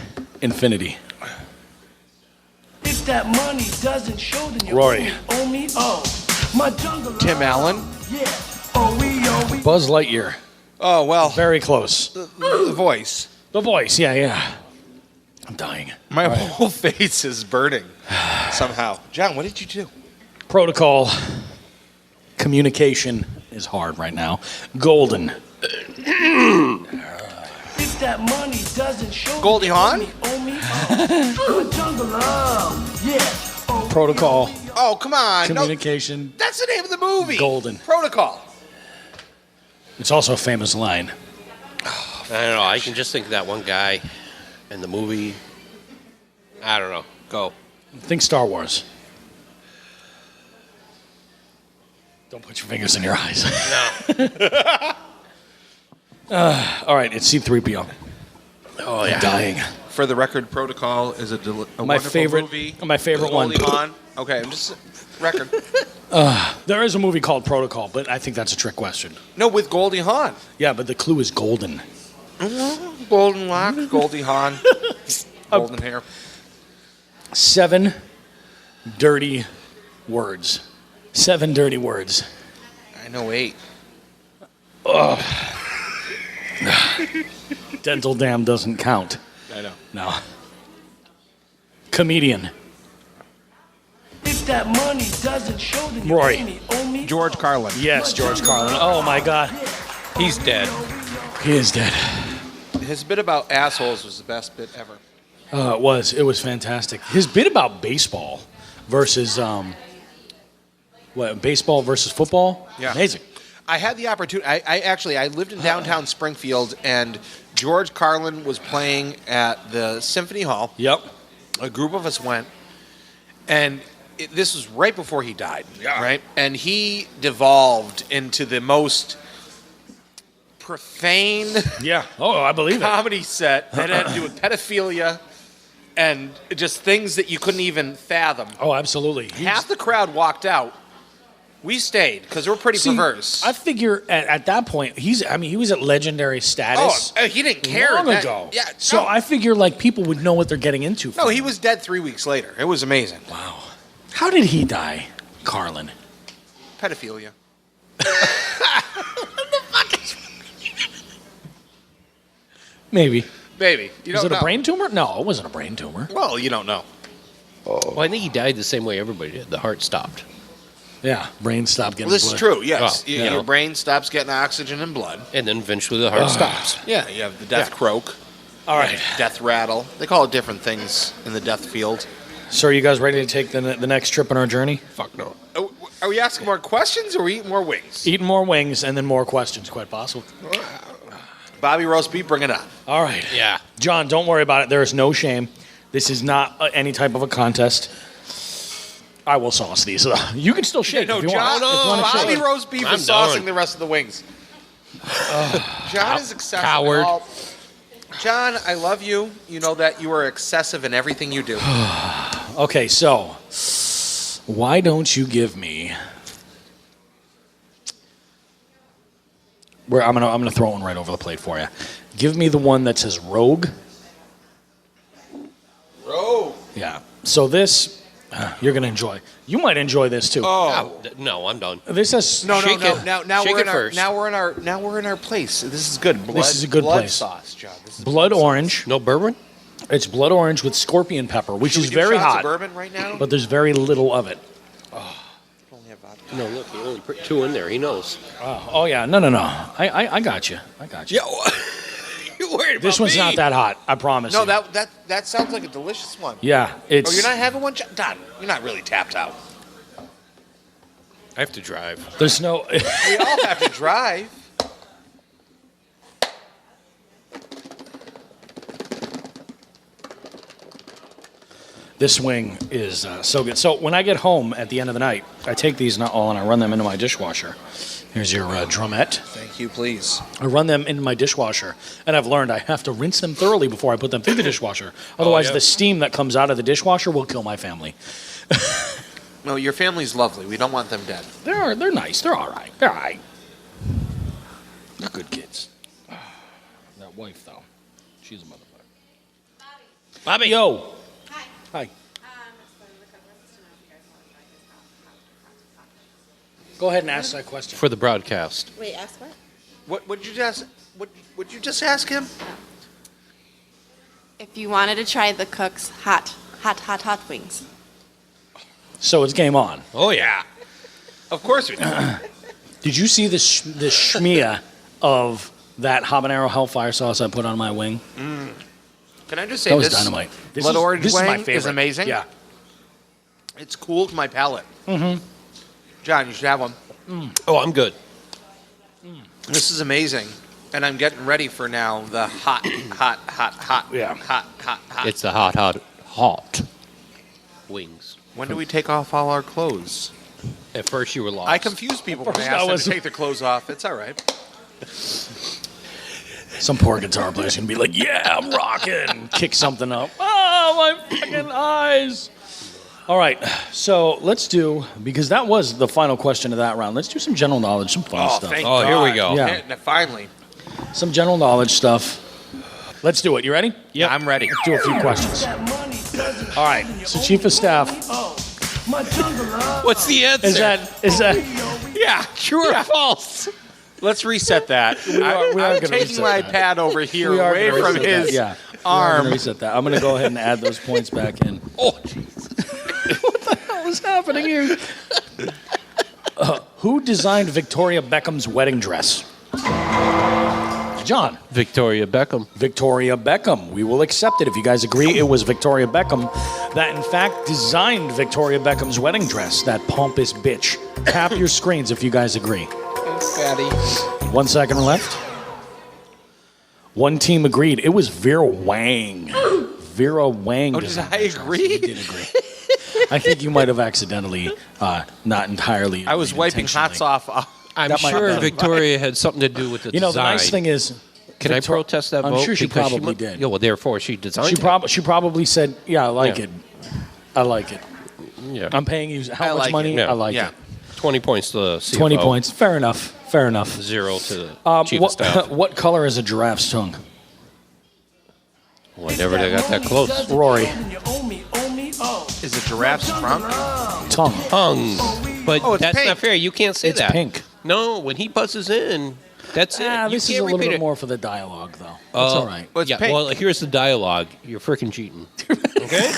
Infinity. If that money doesn't show, then you Rory. owe me. Oh, my jungle. Tim Allen. Yeah. Oh, we. Buzz Lightyear. Oh, well, Very close. the voice. The voice. Yeah. I'm dying. My whole face is burning somehow. John, what did you do? Protocol. Communication is hard right now. Golden. If that money doesn't show, Goldie Hawn? owe me. Oh, my jungle. Yeah. Oh, Protocol. Oh, come on. No, Communication. that's the name of the movie. Golden. Protocol. It's also a famous line. I don't know. I can just think of that one guy in the movie. I don't know. Go. Think Star Wars. Don't put your fingers in your eyes. No. All right, it's C-3PO. Oh, I'm yeah. dying. For the record, Protocol is a My wonderful favorite- movie. my favorite one. Goldie Hawn. Okay, I'm just record. There is a movie called Protocol, but I think that's a trick question. No, with Goldie Hawn. Yeah, but the clue is golden. Golden locks, Goldie Hawn, golden hair. 7 dirty words. 7 dirty words. I know 8. Dental dam doesn't count. I know. No. Comedian. If that money doesn't show, then you Rory. owe me. George Carlin. Yes, George Carlin. Oh my God, He's dead. he is dead. His bit about assholes was the best bit ever. It was fantastic. His bit about baseball versus baseball versus football. Yeah. Amazing. I had the opportunity. I lived in downtown Springfield, and George Carlin was playing at the Symphony Hall. Yep. A group of us went, and this was right before he died. Yeah. Right, and he devolved into the most profane Yeah. Oh, I believe it. comedy set that had to do with pedophilia and just things that you couldn't even fathom. Oh, absolutely. Half the crowd walked out. We stayed because we're pretty perverse. I figure at that point he was at legendary status. He didn't care long that- ago. Yeah, So no. I figure like people would know what they're getting into. No, he was dead 3 weeks later. It was amazing. Wow. How did he die, Carlin? Pedophilia. Maybe. Baby. You Was don't it know. a brain tumor? No, it wasn't a brain tumor. Well, you don't know. Well, I think he died the same way everybody did. The heart stopped. Yeah, brain stopped getting Well, this is blood. true, yes. Oh, Your brain stops getting oxygen and blood. And then eventually the heart stops. Yeah, you have the death croak, All right. death rattle. They call it different things in the death field. So are you guys ready to take the next trip on our journey? Fuck no. Oh, are we asking more questions or are we eating more wings? Eating more wings and then more questions, quite possible. Bobby Roast Beef, bring it on. All right. Yeah. John, don't worry about it. There is no shame. This is not any type of a contest. I will sauce these. You can still shake No, if you John, want. If you want to Bobby shake. Roast Beef I'm is saucing done. the rest of the wings. John is excessive. Coward. John, I love you. You know that you are excessive in everything you do. Okay, so why don't you give me? I'm gonna throw one right over the plate for you. Give me the one that says Rogue. Rogue. Yeah. So this you're gonna enjoy. You might enjoy this too. No, I'm done. This has No, Shake no, it. no. Now Shake we're it in first. Now we're in our place. This is good. Blood, This is a good blood place. sauce, John. This is blood orange. No bourbon? It's blood orange with scorpion pepper, which Should is we do very shots of hot, bourbon right now. but there's very little of it. Only have vodka. No, look, he only put 2 in there. He knows. Oh yeah, no. I got you. I got you. You worried This about one's me? not that hot. I promise. No, you. that sounds like a delicious one. Yeah, it's. Oh, you're not having one, Don. You're not really tapped out. I have to drive. There's no. We all have to drive. This wing is so good. So when I get home at the end of the night, I take these all and I run them into my dishwasher. Here's your drumette. Thank you, please. I run them into my dishwasher, and I've learned I have to rinse them thoroughly before I put them through the dishwasher. Otherwise, yeah. the steam that comes out of the dishwasher will kill my family. No, your family's lovely. We don't want them dead. They're nice. They're all right. They're all right. They're good kids. That wife, though, she's a motherfucker. Bobby. Yo. Hi. Go ahead and ask that question. For the broadcast. Wait, ask what? What would you just? Would you just ask him? If you wanted to try the cook's hot wings. So it's game on. Oh, yeah. Of course we do. Did you see the schmear of that habanero hellfire sauce I put on my wing? Can I just say That was this? dynamite. This Blood is- orange this is my wing favorite. amazing. Yeah. It's cooled my palate. Mm-hmm. John, you should have one. Oh, I'm good. This is amazing. And I'm getting ready for now the hot. Yeah. Hot. It's the hot wings. When do we take off all our clothes? At first you were lost. I confuse people when I First ask I them was- to take their clothes off. It's all right. Some poor guitar player's gonna be like, "Yeah, I'm rocking," kick something up. Oh, my fucking eyes! All right, so let's do, because that was the final question of that round. Let's do some general knowledge, some fun stuff. Thank Oh, here we God. go. Yeah. Finally. Some general knowledge stuff. Let's do it. You ready? Yeah, I'm ready. Let's do a few questions. That money doesn't All right. show, then you So, owe Chief me, of Staff, my jungle love. What's the answer? is that? Yeah, true or false? Let's reset that. we are I'm gonna taking reset my that. pad over here We are away gonna from reset that. his Yeah. We are arm. gonna reset that. I'm gonna go ahead and add those points back in. Oh, jeez. is happening here? Who designed Victoria Beckham's wedding dress? John. Victoria Beckham. Victoria Beckham. We will accept it if you guys agree. It was Victoria Beckham that, in fact, designed Victoria Beckham's wedding dress. That pompous bitch. Tap your screens if you guys agree. Fatty. 1 second left. One team agreed. It was Vera Wang. Vera Wang. Oh, did I agree? You did agree. I think you might have accidentally, not entirely. I was wiping hot sauce off. I'm That might sure have been. Victoria had something to do with the You know, design. the nice thing is, Can I protest that I'm vote? sure she Because probably might- did. Yeah, well, therefore she designed She probably said, "Yeah, I like Yeah. it. I like it. it. Yeah. I'm paying you how I much like money? it. Yeah. I like Yeah. it. 20 points to the CFO. 20 points. Fair enough. Fair enough. 0 to the chief of staff. What color is a giraffe's tongue? Well, I never got that close. Rory. You owe me, oh. Is a giraffe's trunk? Tongue. Tongue. But Oh, it's that's pink. not fair. You can't say It's that. pink. No, when he buzzes in, that's it. You This is can't a little repeat bit it. more for the dialogue, though. That's all right. Well, it's Yeah, pink. well, here's the dialogue. You're freaking cheating. Okay?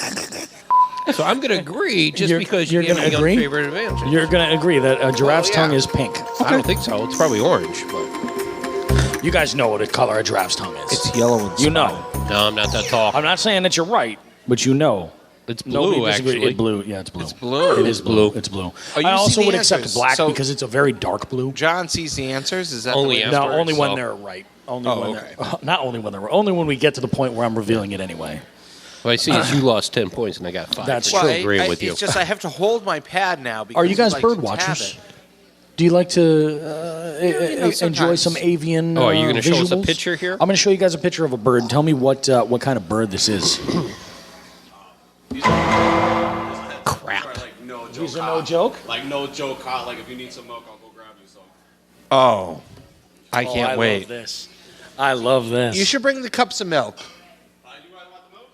So I'm going to agree just because you you're gave me gonna agree? unfavored advantage. You're going to agree that a giraffe's yeah. tongue is pink. I don't think so. It's probably orange. But You guys know what color a giraffe's tongue is. It's yellow and You know. no, I'm not that tall. I'm not saying that you're right, but you know. It's Nobody blue, disagrees. actually. It's blue. Yeah, it's blue. It's blue. It is blue. It's blue. Oh, you I see also the would accept answers. black So- because it's a very dark blue. John sees the answers. Is that Only the way after. this No, works? only when so- they're right. Only Oh, when okay. they're not only when they're right. Only when we get to the point where I'm revealing it anyway. What I see is you lost 10 points and I got 5. That's I'm true. agreeing with you. It's just I have to hold my pad now. Because Are you guys like bird to tab watchers? it. Do you like to enjoy sometimes. some avian? Oh, are you going to show us a visuals? picture here? I'm going to show you guys a picture of a bird. Tell me what kind of bird this is. Crap. These are no joke. Like no joke, Kyle. Like if you need some milk, I'll go grab you some. Oh, I Oh, can't I wait. love this. I love this. You should bring the cups of milk. You guys want the milk?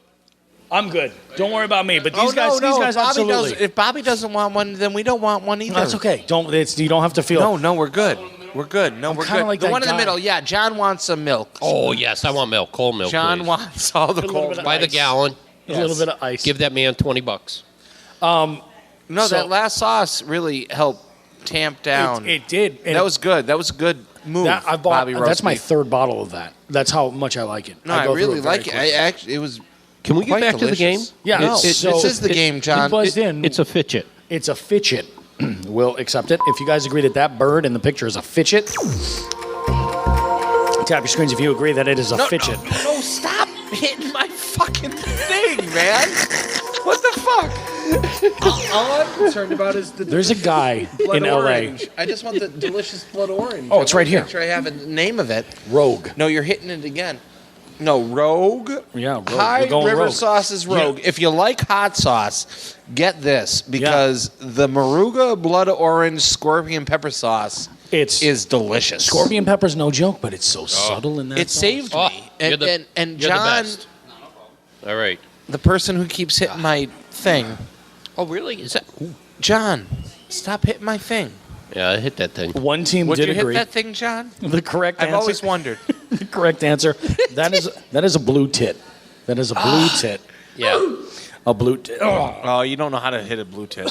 I'm good. Don't worry about me. But these Oh, guys, no, these no. guys, If Bobby absolutely. if Bobby doesn't want one, then we don't want one either. That's okay. You don't have to feel. No, we're good. We're good. No, we're kinda good. like The that one in the guy. middle. Yeah, John wants some milk. Oh, yes, I want milk. Cold milk, John please. wants all the little cold. bit of By the ice. gallon. A little bit of ice. Give that man $20. No, So- that last sauce really helped tamp down. It did. And That was good. That was a good move. That, I bought. Bobby roast That's my beef. third bottle of that. That's how much I like it. No, I go through really very like it. quickly. Actually, it was. Can we get quite back to the game? delicious. Yeah, No, no. this So- is the game, John. You buzzed in. It's a fidget. It's a fidget. We'll accept it. If you guys agree that that bird in the picture is a fidget, tap your screens if you agree that it is a fidget. No, stop hitting my fucking thing, man. What the fuck? All I'm concerned about is the There's a guy blood in L.A. orange. I just want the delicious blood orange. Oh, it's right here. Make sure I have a name of it. Rogue. No, you're hitting it again. No, Rogue. Yeah, Rogue. High We're going River Rogue. Sauce is Rogue. Yeah. If you like hot sauce, get this because the Maruga Blood Orange Scorpion Pepper Sauce is delicious. Scorpion pepper's no joke, but it's so subtle in that. It sauce. saved Oh, me. you're And, the- and you're the John, best. All right. the person who keeps hitting my thing, Oh, really? Is that? John, stop hitting my thing. Yeah, I hit that thing. One team Would did you agree. hit that thing, John? The correct I've answer. always wondered. The correct answer. That is a blue tit. That is a blue tit. Yeah. A blue tit. Oh, Oh, you don't know how to hit a blue tip.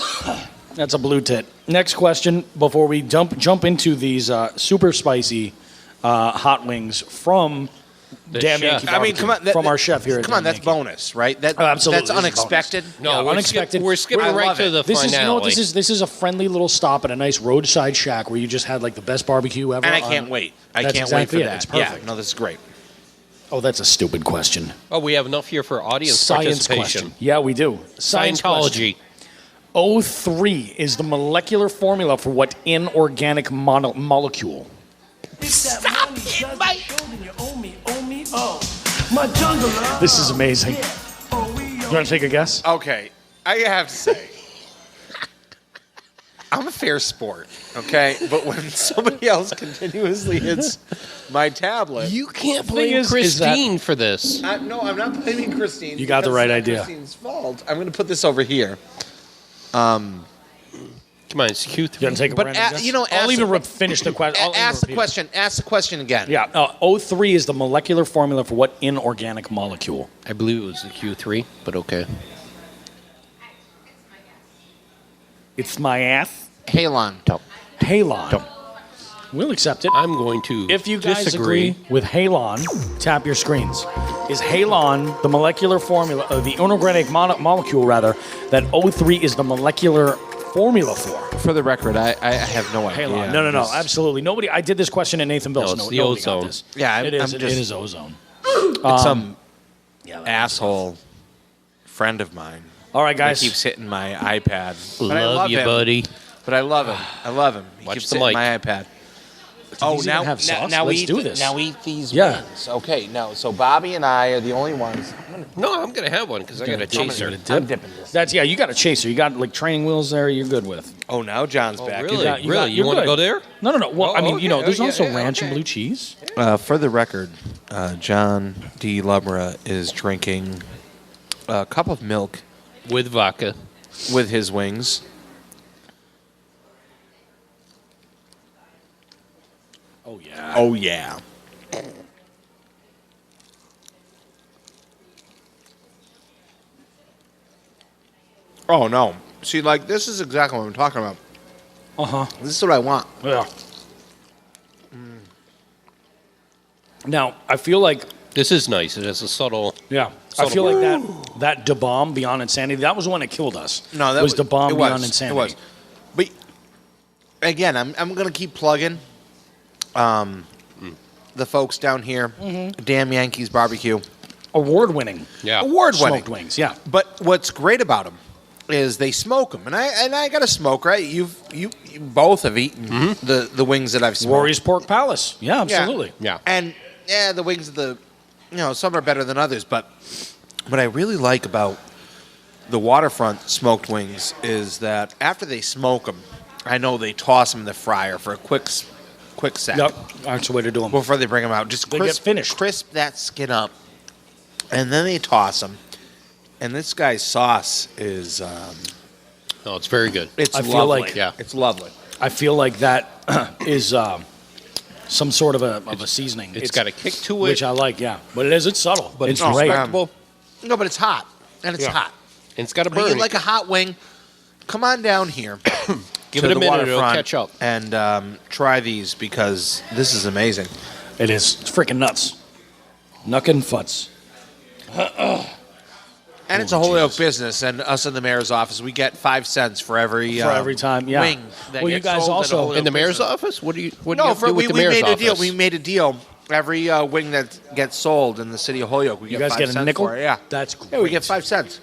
that's a blue tit. Next question before we jump into these super spicy hot wings from The Damn chef. Yankee I mean, Barbecue, come on. from our chef here at Come on, Damn that's Yankee. bonus, right? That, Oh, absolutely. That's This is unexpected. No, Yeah, we're unexpected. We're skipping I right love to it. the This finale. is, you know what this is? This is a friendly little stop at a nice roadside shack where you just had like the best barbecue ever. And I can't wait. I That's can't exactly wait it. for that. It's perfect. Yeah, no, this is great. Oh, that's a stupid question. Oh, we have enough here for audience Science participation. question. Yeah, we do. Science question. Scientology. O3 is the molecular formula for what inorganic molecule? Stop it, my... You owe me, oh. My jungle love. This is amazing. You want to take a guess? Okay, I have to say, I'm a fair sport, okay? But when somebody else continuously hits my tablet, You can't thing blame is that- Christine for this. no, I'm not blaming Christine. You got the because right it's not idea. Christine's fault. I'm going to put this over here. Come on, it's Q3. You want to take a But random guess? you know, I'll ask even the- finish the question. Ask the question. Ask the question again. Yeah, O3 is the molecular formula for what inorganic molecule? I believe it was the Q3, but okay. It's my ass. Halon. Halon. We'll accept it. I'm going to If you guys disagree. agree with halon, tap your screens. Is halon the molecular formula, the inorganic molecule, rather, that O3 is the molecular formula for? For the record, I have no idea. Halon. No, absolutely. Nobody. I did this question at Nathan Bill's. No, it's the nobody got ozone. this. Yeah, it is. I'm It is ozone. It's some Yeah, asshole friend of mine. All right, That guys. keeps hitting my iPad. But I Love love you, him. buddy. But I love him. I love him. He Watch keeps the hitting mic. my iPad. these even have sauce? Let's eat do this. Now eat these Yeah. wings. Okay, no. So Bobby and I are the only ones. No, I'm going to have one because I got a chaser. I'm dipping this. That's you got a chaser. You got like training wheels there. You're good with. Oh, now John's back. Really? got- you really? got- You you're want to good. go there? No. Well, Oh, I mean, okay. there's Oh, also yeah, ranch and okay. blue cheese. For the record, John D. Lumbra is drinking a cup of milk With vodka. with his wings. Oh yeah. Oh, yeah. Oh, no. See, like, this is exactly what I'm talking about. This is what I want. Yeah. Now I feel like This is nice. It has a subtle. I feel like that Da Bomb Beyond Insanity. That was the one that killed us. No, that was Da Bomb it Beyond was, Insanity. It was. But, again, I'm going to keep plugging the folks down here. Damn Yankees Barbecue. Award-winning. Yeah. Award-winning. Smoked wings. Yeah. But what's great about them is they smoke them, and I got to smoke, right? You both have eaten the wings that I've smoked. Rory's Pork Palace. Yeah, absolutely. Yeah. And the wings of the, some are better than others, but what I really like about the waterfront smoked wings is that after they smoke them, I know they toss them in the fryer for a quick sec. Yep. That's the way to do them. Before they bring them out, just They get crisp, finished. crisp that skin up, and then they toss them. And this guy's sauce is No, it's very good. it's I lovely. feel like- Yeah. It's lovely. I feel like that is some sort of a seasoning. It's got a kick to it. which I like. Yeah, but it is. It's subtle, but it's Oh, great. respectable. No, but it's hot, and it's hot. And it's got a When burn. you like a hot wing, come on down here. Give to it a the minute. It'll waterfront catch up. and try these because this is amazing. It is. It's freaking nuts. Knuckin' futz. And it's a Holyoke business, and us in the mayor's office, we get 5 cents for every time. Yeah. wing. That Well, you gets guys sold at a also- Holyoke In the mayor's business. office? What do you No, have to do with the we mayor's made a office? deal. We made a deal. Every wing that gets sold in the city of Holyoke, we You get guys 5 get a cents nickel? for it. Yeah, That's great. yeah, we get 5 cents.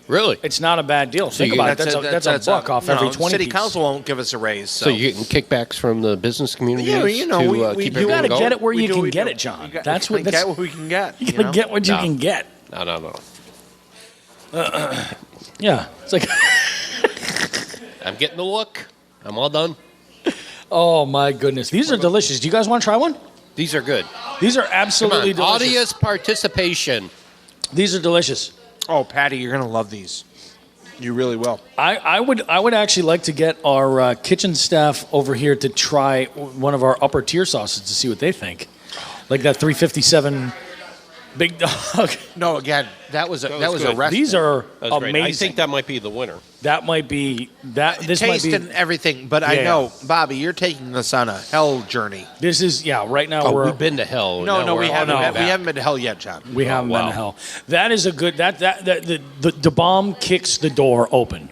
Really? It's not a bad deal. Think about it. That's a buck off every 20 City piece. council won't give us a raise. So you're getting kickbacks from the business community Yeah, to we keep You everyone got to going? get it where We you do, can we get do. it, John. We That's we what. get That's, what we can get. you got to get what you No. can get. No. Yeah. It's like, I'm getting the look. I'm all done. oh my goodness, these are delicious. Do you guys want to try one? These are good. These are Come absolutely on. delicious. Audience participation. These are delicious. Oh, Patty, you're gonna love these. You really will. I would actually like to get our kitchen staff over here to try one of our upper tier sauces to see what they think, like that 357 Big Dog. No, again, that was a good. recipe. These are That was great. amazing. I think that might be the winner. That might be that. This taste might be. and everything, but I Yeah. know, Bobby, you're taking us on a hell journey. This is right now Oh, we're we've been to hell. No, Now we we're haven't. on We the back. haven't been to hell yet, John. we haven't been wow. to hell. That is a good. The bomb kicks the door open,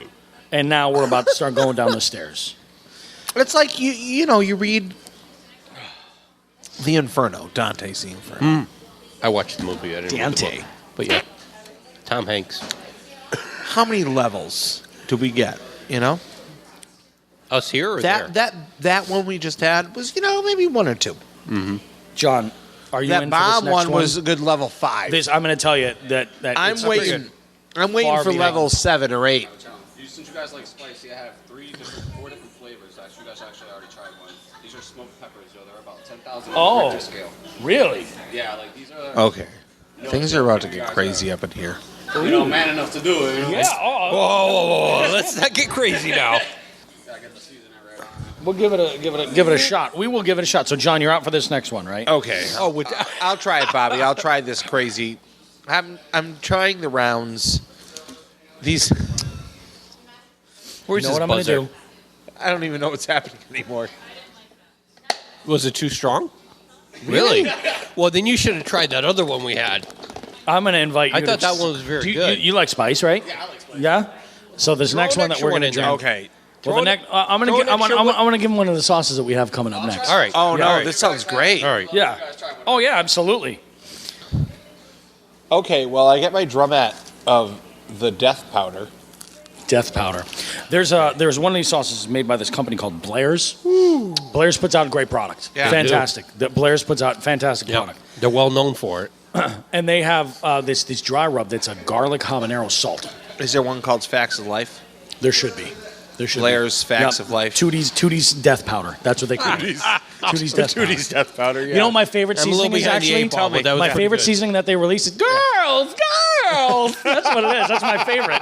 and now we're about to start going down the stairs. It's like you read The Inferno, Dante's The Inferno. I watched the movie. I didn't read the Dante. book. But yeah, Tom Hanks. How many levels do we get? Us here or there? That one we just had was maybe 1 or 2. John, are you That in Bob for this next one was a good level 5. This I'm going to tell you that I'm it's waiting. I'm waiting far for behind. level 7 or 8. Since you guys like spicy, I have 4 different flavors that you guys actually already tried one. These are smoked peppers, yo. They're about 10,000 on the Richter scale. Really? Yeah, like these are. Okay. Things are about to get crazy up in here. Man enough to do it. Yeah. Whoa. Let's not get crazy now. I get the seasoning right on. We'll give it a shot. We will give it a shot. So John, you're out for this next one, right? Okay. Oh, I'll try it, Bobby. I'll try this crazy. I'm trying the rounds. These Where's know his what I'm going to buzzer? do? I don't even know what's happening anymore. Was it too strong? Really? Well, then you should have tried that other one we had. I'm going to invite you. I thought that one was very good. You like spice, right? Yeah, I like spice. Yeah. So this Throw next an one that extra we're one going to in there. drink. Okay. Well, I'm going to give him one of the sauces that we have coming up next. All right. Oh, Yeah, no, all right. this sounds great. All right. Yeah. Oh yeah, absolutely. Okay, well, I get my drumette of the death powder. Death powder. There's one of these sauces made by this company called Blair's. Blair's puts out a great product. Yeah. Fantastic. Blair's puts out fantastic Yep. product. They're well known for it. And they have this dry rub that's a garlic habanero salt. Is there one called Facts of Life? There should be. Blair's Facts of Life. Tootie's death powder. That's what they call it. Tootie's death powder. Tootie's death powder, yeah. You know what my favorite I'm a little seasoning is behind the actually? eight ball, but that was My pretty favorite good. seasoning that they release is girls. That's what it is. That's my favorite.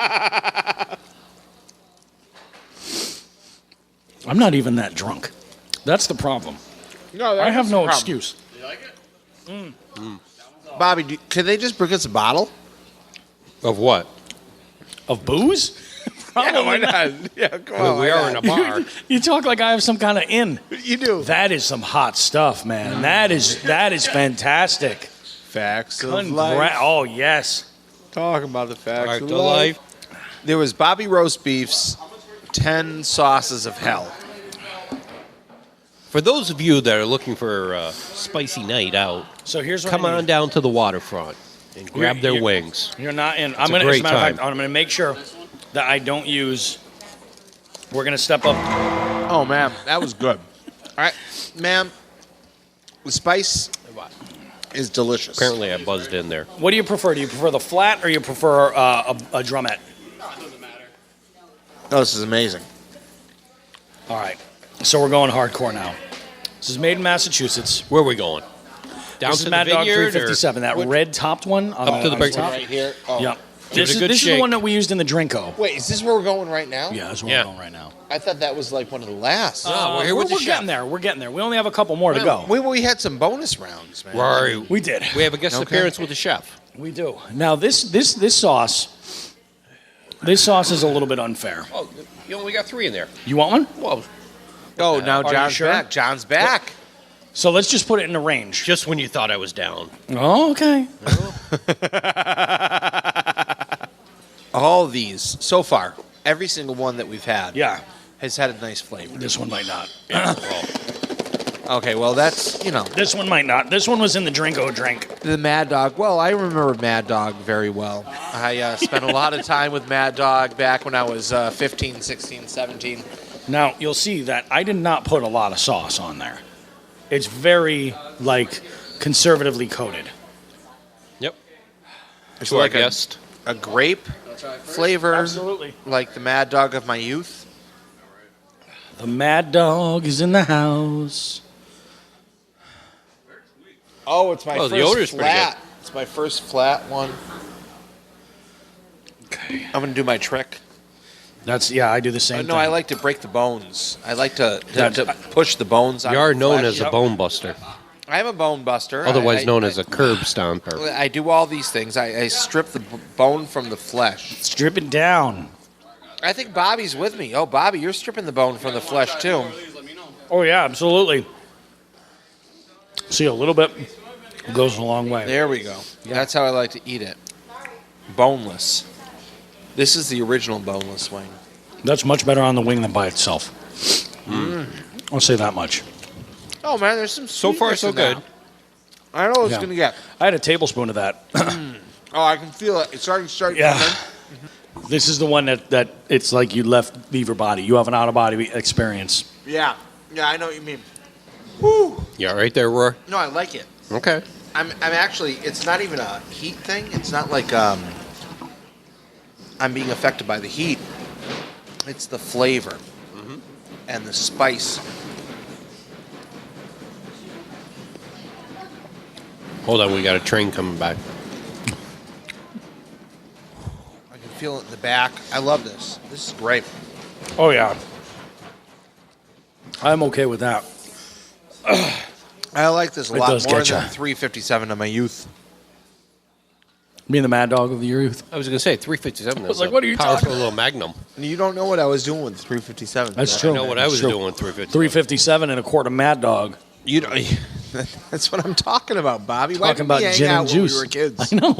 I'm not even that drunk. That's the problem. No, I have no problem. excuse. Bobby, could they just bring us a bottle? Of what? Of booze? Yeah, why not? Yeah, come on. we why are in not? a bar. You talk like I have some kind of inn. You do. That is some hot stuff, man. That is fantastic. Facts of Life. Oh yes. Talk about the facts Fact of of life. life. There was Bobby Roast Beef's 10 Sauces of Hell. For those of you that are looking for a spicy night out, So here's what come I need. on down to the waterfront and grab their You're- wings. You're not in. a I'm gonna. As great a matter of fact, time. I'm gonna make sure that I don't use. We're gonna step up. Oh, ma'am, that was good. All right, ma'am, the spice is delicious. Apparently, I buzzed in there. What do you prefer? Do you prefer the flat or you prefer a drumette? Oh, this is amazing. All right. So we're going hardcore now. This is made in Massachusetts. Where are we going? Down This to is the Mad Dog vineyard, 357. That red topped one on Up to the big top. Right here. Oh. Yep. Give it This a is good this is the shake. one that we used in the Drinko. Wait, is this where we're going right now? Yeah, that's where Yeah. we're going right now. I thought that was like one of the last. No, we're here with the we're chef. getting there. We're getting there. We only have a couple more to go. We had some bonus rounds, man. Rory, We did. we have a guest Okay. appearance with the chef. We do. Now this sauce. This sauce is a little bit unfair. Oh, you only got 3 in there. You want one? Well, Oh, now Are you John's sure? back. John's back. So let's just put it in the range. just when you thought I was down. Oh, okay. All these, so far, every single one that we've had Yeah. has had a nice flavor. This one might not. Okay, well, that's, This one might not. This one was in the Drinko drink. the Mad Dog. Well, I remember Mad Dog very well. I spent a lot of time with Mad Dog back when I was 15, 16, 17. Now, you'll see that I did not put a lot of sauce on there. It's very, conservatively coated. Yep. It's To our like guest. a grape flavor, Absolutely. like the Mad Dog of my youth. The Mad Dog is in the house. Oh, it's my Oh, the first odor's pretty flat. It's my first flat one. Okay. I'm going to do my trick. I do the same thing. No, I like to break the bones. I like to That's- push the bones out. You of are the known flesh. as a bone buster, I'm a bone buster. otherwise known as a curb stomper. I do all these things. I strip the bone from the flesh. Strip it down. I think Bobby's with me. Oh, Bobby, you're stripping the bone from the flesh too. Oh, yeah, absolutely. See, a little bit goes a long way. There we go. That's how I like to eat it. Boneless. This is the original boneless wing. That's much better on the wing than by itself. I'll say that much. Oh man, there's some. So far, sweetness so in that. good. I don't know what it's Yeah. gonna get. I had a tablespoon of that. Oh, I can feel it. It's starting to start. Yeah. coming. This is the one that it's like you leave your body. You have an out-of-body experience. Yeah. Yeah, I know what you mean. Woo. Yeah, right there, Rory. No, I like it. Okay. I'm actually. It's not even a heat thing. It's not like I'm being affected by the heat. It's the flavor and the spice. Hold on, we got a train coming back. I can feel it in the back. I love this. This is great. Oh, yeah. I'm okay with that. I like this a It lot does more get ya. than 357 of my youth. Being the mad dog of your youth. I was going to say 357. I was like, what are you powerful talking about? little Magnum. You don't know what I was doing with 357. That's true. I know what I was True. doing with 357. 357 and a quart of Mad Dog. You don't. That's what I'm talking about, Bobby. Why Talking didn't we about hang gin out and when juice. we were kids? I know.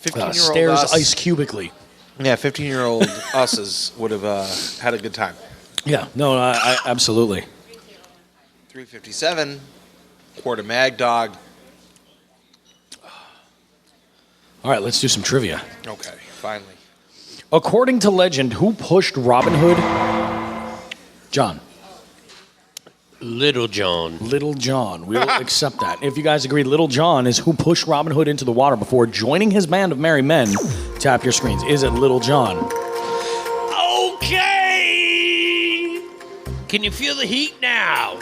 15-year-old Stares us. ice cubically. Yeah, 15-year-old us's would have had a good time. Yeah, no, I absolutely. 357, quart of Mag Dog. All right, let's do some trivia. Okay, finally. According to legend, who pushed Robin Hood? John. Little John. Little John. We will accept that. If you guys agree, Little John is who pushed Robin Hood into the water before joining his band of merry men. Tap your screens. Is it Little John? Okay. Can you feel the heat now?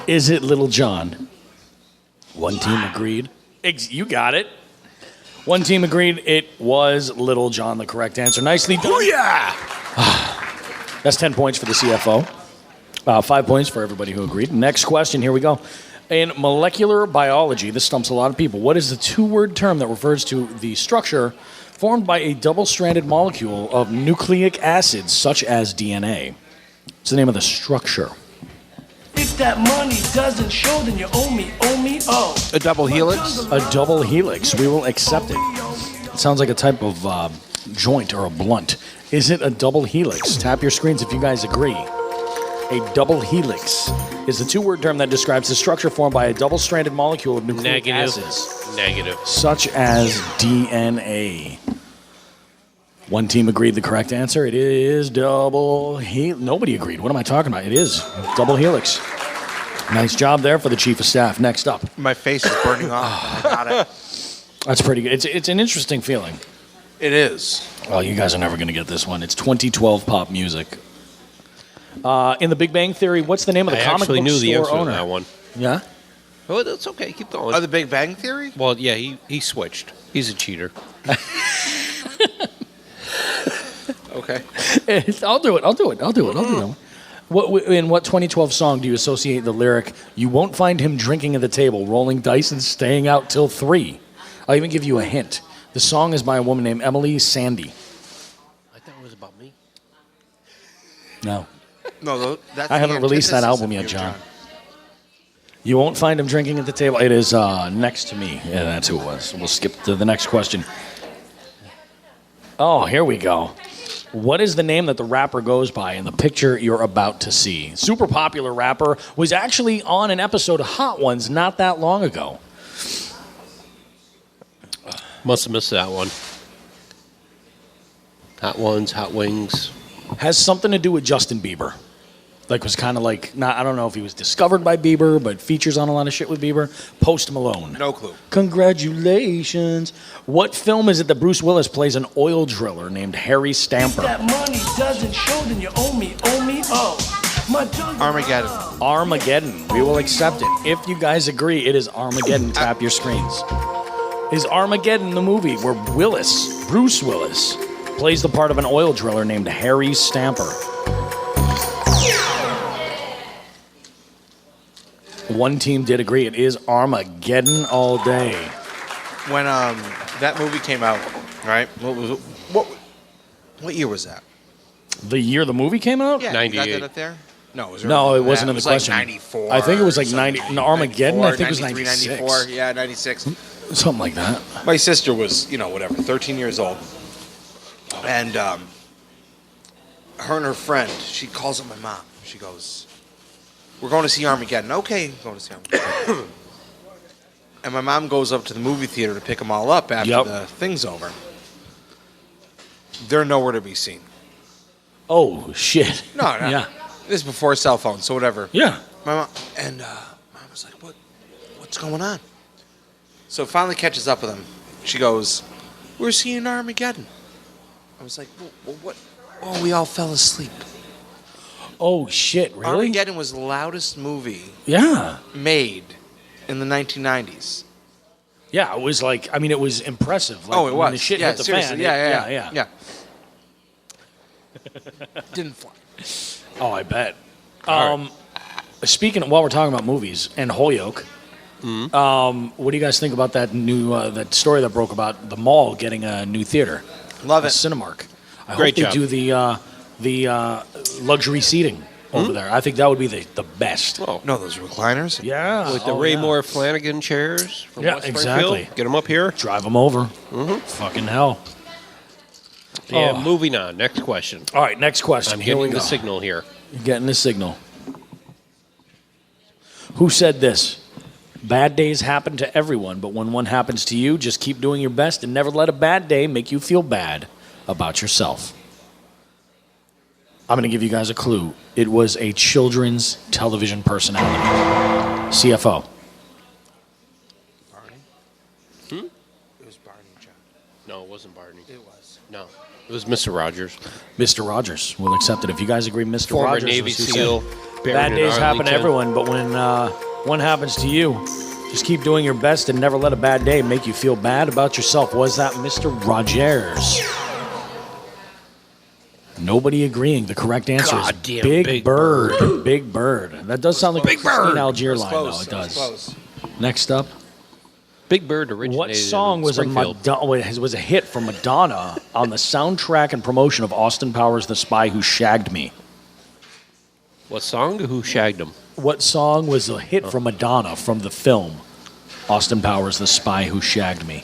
Is it Little John? One team agreed. You got it. One team agreed it was Little John, the correct answer. Nicely done. Yeah. That's 10 points for the CFO. 5 points for everybody who agreed. Next question, here we go. In molecular biology, this stumps a lot of people. What is the two-word term that refers to the structure formed by a double-stranded molecule of nucleic acids, such as DNA? What's the name of the structure? If that money doesn't show, then you owe me, oh. A double helix? A double helix. We will accept it. It sounds like a type of joint or a blunt. Is it a double helix? Tap your screens if you guys agree. A double helix is the two-word term that describes the structure formed by a double-stranded molecule of nucleic acids, Negative. such as DNA. One team agreed the correct answer. It is double helix. Nobody agreed. What am I talking about? It is double helix. Nice job there for the chief of staff. Next up. My face is burning off. I got it. That's pretty good. It's an interesting feeling. It is. Well, you guys are never going to get this one. It's 2012 pop music. In The Big Bang Theory, what's the name of the I comic actually book knew the store answer owner? to that one. Yeah? Oh, that's okay. Keep going. Oh, the Big Bang Theory? Well, yeah, he switched. He's a cheater. Okay. I'll do it. In what 2012 song do you associate the lyric, "You won't find him drinking at the table, rolling dice and staying out till 3"? I'll even give you a hint. The song is by a woman named Emily Sandy. I thought it was about me. No. No, that's I haven't the released that antithesis album of yet, you, John. You won't find him drinking at the table. It is Next to Me. Yeah, that's who it was. We'll skip to the next question. Oh, here we go. What is the name that the rapper goes by in the picture you're about to see? Super popular rapper, was actually on an episode of Hot Ones not that long ago. Must have missed that one. Hot Ones, Hot Wings. Has something to do with Justin Bieber. Like, was kind of like, not, I don't know if he was discovered by Bieber, but features on a lot of shit with Bieber. Post Malone. No clue. Congratulations. What film is it that Bruce Willis plays an oil driller named Harry If Stamper? that money doesn't show, then you owe me, oh. My jungle. Armageddon. Armageddon. We will accept it. If you guys agree, it is Armageddon. Tap your screens. Is Armageddon the movie where Bruce Willis, plays the part of an oil driller named Harry Stamper? One team did agree. It is Armageddon all day. When that movie came out, right? What year was that? The year the movie came out? Yeah, you got 98. that up there? No, it was No, earlier it than wasn't that. in the It was question. Like 94. I think it was like something. 90. No, Armageddon, I think it was 93, 96. 94. Yeah, 96. Something like that. My sister was, 13 years old. And her and her friend, she calls up my mom. She goes, "We're going to see Armageddon." Okay, going to see Armageddon. And my mom goes up to the movie theater to pick them all up after the thing's over. They're nowhere to be seen. Oh, shit. No. Yeah. This is before cell phones, so whatever. Yeah. My mom mom was like, "What's going on?" So it finally catches up with him. She goes, "We're seeing Armageddon." I was like, well, "What? Oh, we all fell asleep." Oh, shit, really? Armageddon was the loudest movie Yeah. made in the 1990s. Yeah, it was like, it was impressive. Like, Oh, it was. When the shit Yeah, hit the seriously. fan. Yeah. Didn't fly. Oh, I bet. Speaking of, while we're talking about movies and Holyoke, What do you guys think about that new that story that broke about the mall getting a new theater? Love a it. Cinemark. I Great hope job. they do the luxury seating over there. I think that would be the best. Oh, No, those recliners. Yeah, with the Raymore Flanagan chairs from Yeah, West exactly. Springfield. Get them up here. Drive them over. Fucking hell. And Oh. moving on. Next question. All right, next question. I'm Here we getting the go. signal here. You're getting the signal. Who said this? Bad days happen to everyone, but when one happens to you, just keep doing your best and never let a bad day make you feel bad about yourself. I'm going to give you guys a clue. It was a children's television personality. CFO. It was Barney, John. No, it wasn't Barney. It was. No, it was Mr. Rogers. Mr. Rogers. We'll accept it. If you guys agree, Mr. Former Rogers Navy was who said SEAL. it. buried Bad in days happen to Arlington. everyone, but when one happens to you, just keep doing your best and never let a bad day make you feel bad about yourself. Was that Mr. Rogers? Nobody agreeing. The correct answer is Goddamn Big Bird. Big Bird. That does sound like a Big Christine Bird. Algier line, though. Close. It does. Close. Next up, Big Bird originated what song in was a Springfield. was a hit from Madonna on the soundtrack and promotion of Austin Powers' "The Spy Who Shagged Me"? What song? Who shagged him? What song was a hit from Madonna from the film Austin Powers, The Spy Who Shagged Me?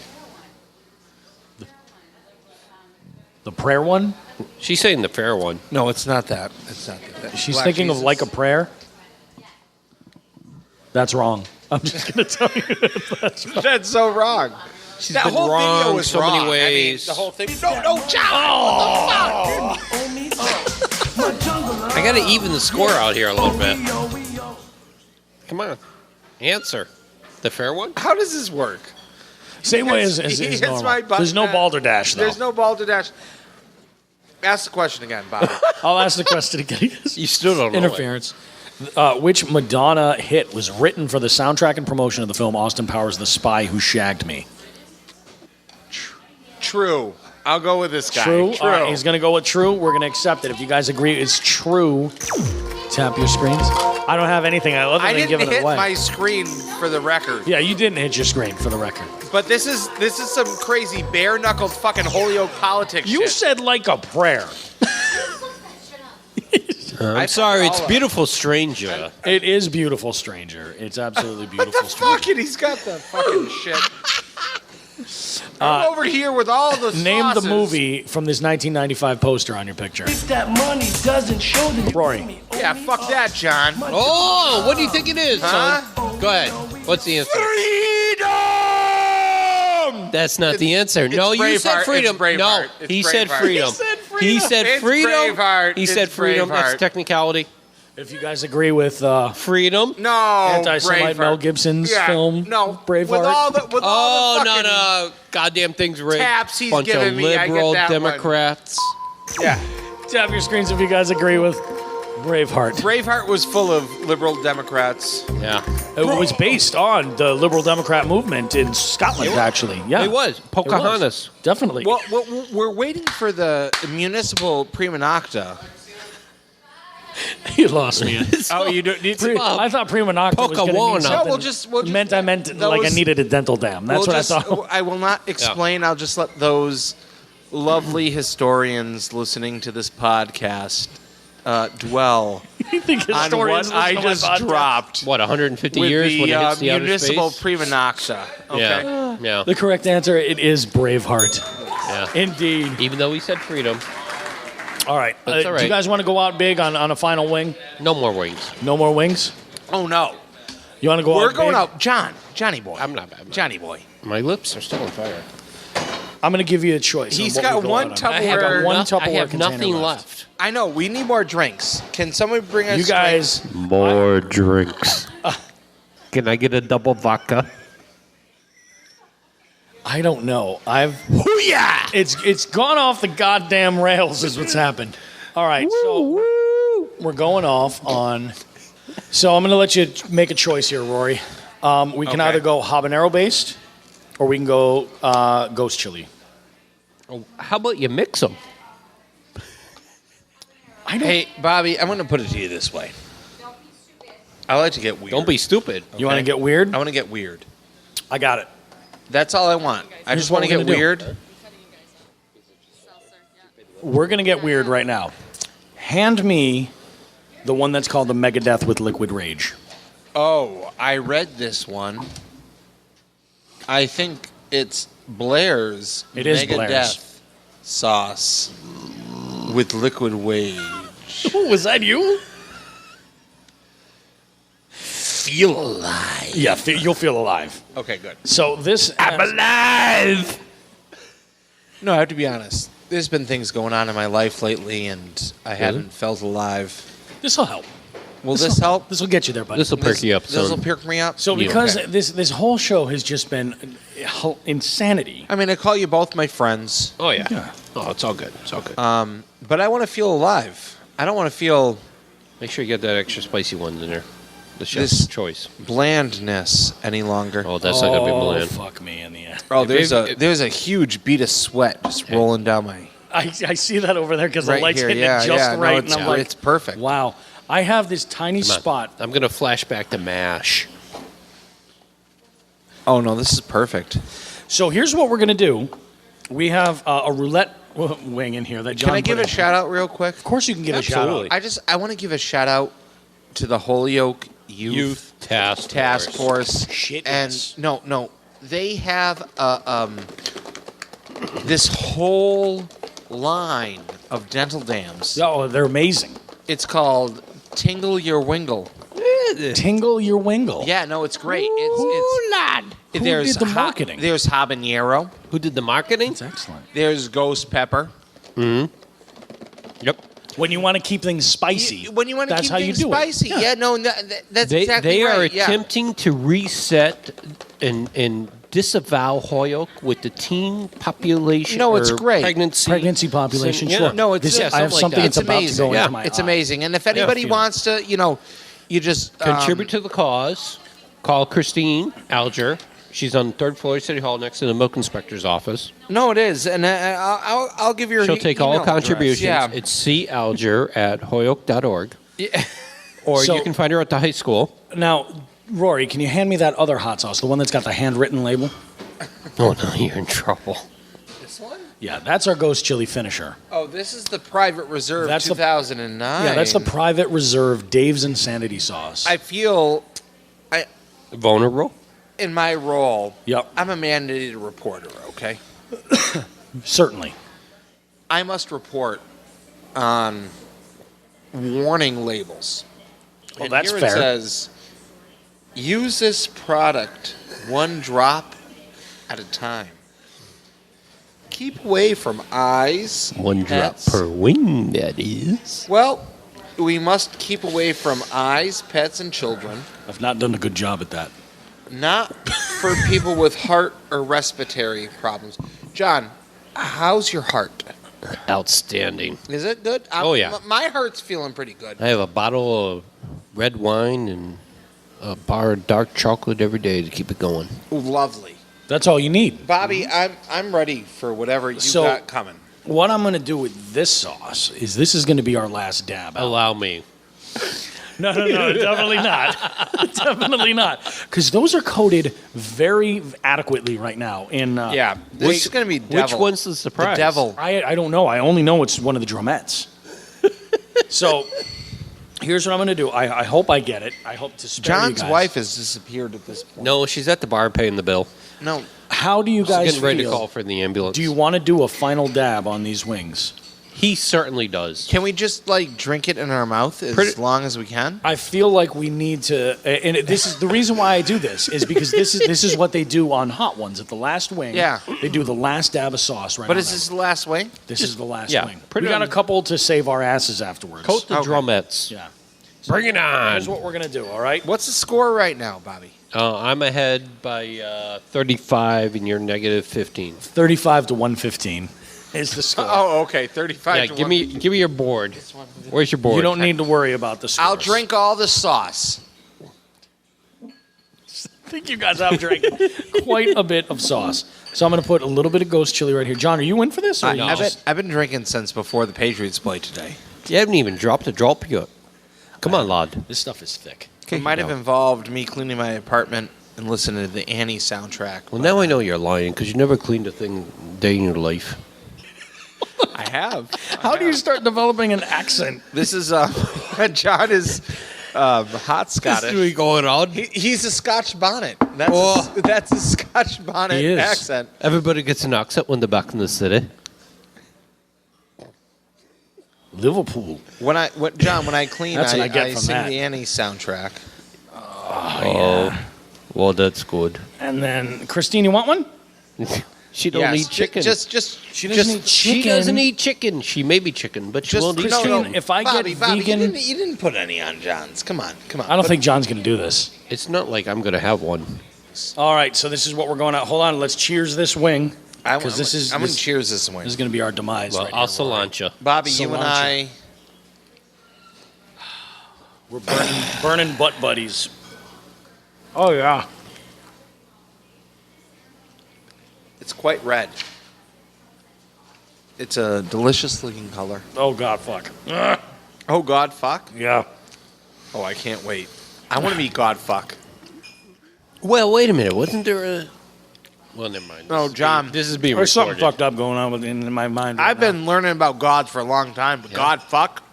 The prayer one? She's saying the fair one. No, it's not that. It's not that. She's Black thinking Jesus. of Like a Prayer? That's wrong. I'm just going to tell you. That's so wrong. She's That been whole wrong video was so wrong. many ways. I mean, the whole thing. No, John. I got to even the score out here a little bit. Come on. Answer. The fair one? How does this work? Same way as It's normal. my button. There's no balderdash, though. There's no balderdash. Ask the question again, Bobby. I'll ask the question again. You still don't know Interference. Which Madonna hit was written for the soundtrack and promotion of the film Austin Powers, The Spy Who Shagged Me? True. I'll go with this guy. True? All right, he's going to go with true. We're going to accept it. If you guys agree it's true, tap your screens. I don't have anything other I than didn't giving it hit away. my screen for the record. Yeah, you didn't hit your screen for the record. But this is some crazy bare-knuckled fucking Holyoke politics You shit. said like a prayer. I'm sorry, it's Beautiful Stranger. It is Beautiful Stranger. It's absolutely Beautiful Stranger. Fucking, he's got the fucking shit. I'm over here with all the Name the sauces. movie from this 1995 poster on your picture. If that money doesn't show that Rory. Yeah, fuck that, John. Oh, what do you think it is, Huh? son? Go ahead. What's the answer? Freedom! That's not the answer. No, you said Braveheart. freedom. It's Braveheart. No, It's he said Braveheart. freedom. He said It's freedom. Braveheart. He said It's freedom. That's Braveheart. technicality. If you guys agree with Freedom. No, anti-Semite Braveheart. Mel Gibson's Yeah, film, no, Braveheart. With all the Oh, no, fucking, no. Goddamn thing's rigged. taps he's Bunch giving of me, I get liberal that one. Democrats. Yeah, Tap your screens if you guys agree with Braveheart. Braveheart was full of liberal Democrats. Yeah. It was based on the Liberal Democrat movement in Scotland, actually. Yeah, It was. Pocahontas. Definitely. Well, we're waiting for the municipal prima nocta. You lost me. Oh, you don't need I thought prima nocta was going to mean Pocahontas. No, something. we'll just meant I meant like I those- needed a dental dam. That's we'll what just- I thought. I will not explain. I'll just let those lovely historians listening to this podcast dwell You think on historians what I listen to my just podcast? dropped What, 150 with years the when it hits the outer municipal space? prima nocta. Okay. Yeah. Yeah. The correct answer, it is Braveheart. Yeah. Indeed. Even though we said freedom, All right. That's all Do you right. guys want to go out big on a final wing? no more wings. No more wings? Oh no, You want to go we're out going big? out, Johnny boy. I'm not bad. Johnny boy. My lips are still on fire. I'm going to give you a choice. He's on what got we go one out on. Tupperware- I have one I Tupperware have container nothing left. left. I know. We need more drinks. Can someone bring us? You guys, More drinks. Can I get a double vodka? I don't know. It's gone off the goddamn rails is what's happened. All right, so we're going off on. So I'm going to let you make a choice here, Rory. We can Okay. either go habanero based, or we can go ghost chili. Oh, how about you mix them? I don't. Hey, Bobby, I'm going to put it to you this way. I like to get weird. Don't be stupid. You want to get weird? I want to get weird. I got it. That's all I want. I Here's just what want to we're get gonna do. weird. We're going to get weird right now. Hand me the one that's called the Megadeth with Liquid Rage. Oh, I read this one. I think it's Blair's It is Megadeth Blair's. sauce with liquid wage. Was that you? Feel alive. Yeah, you'll feel alive. Okay, good. So this... I'm alive! No, I have to be honest. There's been things going on in my life lately, and I haven't felt alive. This will help. Will this help? This will get you there, buddy. This will perk you up, This will son. perk me up? So because Okay. this whole show has just been insanity. I mean, I call you both my friends, Oh, yeah. Oh, it's all good. It's all good. but I want to feel alive. I don't want to feel Make sure you get that extra spicy one in there. The chef's This- choice. blandness any longer. Oh, that's not going to be Oh, bland. fuck me in the end. Oh, If there's a huge bead of sweat just rolling down my I see that over there because the right light's here. hitting Yeah, it just yeah. right, No, and it's, I'm like, it's perfect. wow. I have this tiny Come on. spot. I'm going to flash back to MASH. Oh no, this is perfect. So here's what we're gonna do. We have a roulette wing in here that John. Can I give put a in. shout out real quick? Of course, you can give a shout Absolutely. out. I want to give a shout out to the Holyoke Youth Task Force. Shit, And yes. no, they have this whole line of dental dams. Oh, they're amazing. It's called Tingle Your Wingle. Tingle your wingle. Yeah, no, it's great. It's Who there's did the marketing? There's habanero. Who did the marketing? It's excellent. There's ghost pepper. Yep. When you want to keep things spicy, When you want to that's keep how things you do spicy. it. Yeah, no, that's They, exactly they are right. yeah. attempting to reset and disavow Holyoke with the teen population. No, it's or great. Pregnancy population, Yeah. sure. No, it's This, yeah, I have something It's that's about to amazing. go into my It's eye. amazing. And if anybody feel wants to, you just Contribute to the cause. Call Christine Alger. She's on the third floor of City Hall next to the milk inspector's office. No, it is, and I'll give you. She'll take all email address. contributions. Yeah. It's calger@holyoke.org. Yeah. Or So- you can find her at the high school. Now, Rory, can you hand me that other hot sauce, the one that's got the handwritten label? Oh, no, you're in trouble. This one? Yeah, that's our ghost chili finisher. Oh, this is the Private Reserve That's the- 2009. Yeah, that's the Private Reserve Dave's Insanity sauce. I feel, Vulnerable? in my role, Yep. I'm a mandated reporter. Okay, Certainly. I must report on warning labels. Well, And that's here fair. It says, use this product one drop at a time. Keep away from eyes. One drop pets. per wing, that is. Well, we must keep away from eyes, pets, and children. I've not done a good job at that. Not for people with heart or respiratory problems. John, how's your heart? Outstanding. Is it good? Oh, yeah. My heart's feeling pretty good. I have a bottle of red wine and a bar of dark chocolate every day to keep it going. Ooh, lovely. That's all you need. Bobby, I'm ready for whatever you So- got coming. What I'm going to do with this sauce is this is going to be our last dab out. Allow me. No, definitely not. Definitely not. Because those are coated very adequately right now. In Yeah, this is going to be devil. Which one's the surprise? The devil. I don't know. I only know it's one of the drumettes. So here's what I'm going to do. I hope I get it. I hope to spare you John's guys. wife has disappeared at this point. No, she's at the bar paying the bill. No. How do you She's guys getting ready to feel? call for the ambulance. Do you want to do a final dab on these wings? He certainly does. Can we just drink it in our mouth as long as we can? I feel like we need to, and this is the reason why I do this is because this is what they do on hot ones at the last wing. Yeah. they do the last dab of sauce right. But on is them. this the last wing? This is the last yeah, wing. put We it got on- a couple to save our asses afterwards. Coat the Okay. drumettes. Yeah. Bring it on. Here's what we're gonna do. All right. What's the score right now, Bobby? I'm ahead by 35 and you're negative 15. 35 to 115 is the score. Oh, okay, 35 Yeah, to give me your board. Where's your board? You don't need to worry about the score. I'll drink all the sauce. I think you guys have drank quite a bit of sauce. So I'm gonna put a little bit of ghost chili right here. John, are you in for this? Or I've been drinking since before the Patriots play today. You haven't even dropped a drop yet. Come on, lad. This stuff is thick. It might have involved me cleaning my apartment and listening to the Annie soundtrack. Well, now I know you're lying because you never cleaned a thing a day in your life. I have. How do you start developing an accent? This is John is hot Scottish. This is going on. He's a Scotch bonnet. That's a Scotch bonnet accent. Everybody gets an accent when they're back in the city. Liverpool. When I clean, That's what I get I from sing that. the Annie soundtrack. Oh, well, that's good. And then, Christine, you want one? She don't Yes, eat chicken. She doesn't eat chicken. She doesn't eat chicken. She may be chicken, but she won't eat Christine, chicken. if I Bobby, get Bobby, vegan... you didn't put any on John's. Come on. I don't think John's going to do this. It's not like I'm going to have one. All right, so this is what we're going at. Hold on, let's cheers this wing. Because this is... I'm going to cheers this wing. This is going to be our demise. Well, right I'll here, Rory. cilantro. Bobby, you and Cilantro. I... We're burning butt buddies. Oh, yeah. It's quite red. It's a delicious looking color. Oh, God, fuck. Ugh. Oh, God, fuck? Yeah. Oh, I can't wait. I want to be God, fuck. Well, wait a minute. Wasn't there a... Well, never mind. No, John. This is being There's something recorded. fucked up going on in my mind right I've been learning about God for a long time, but God, fuck?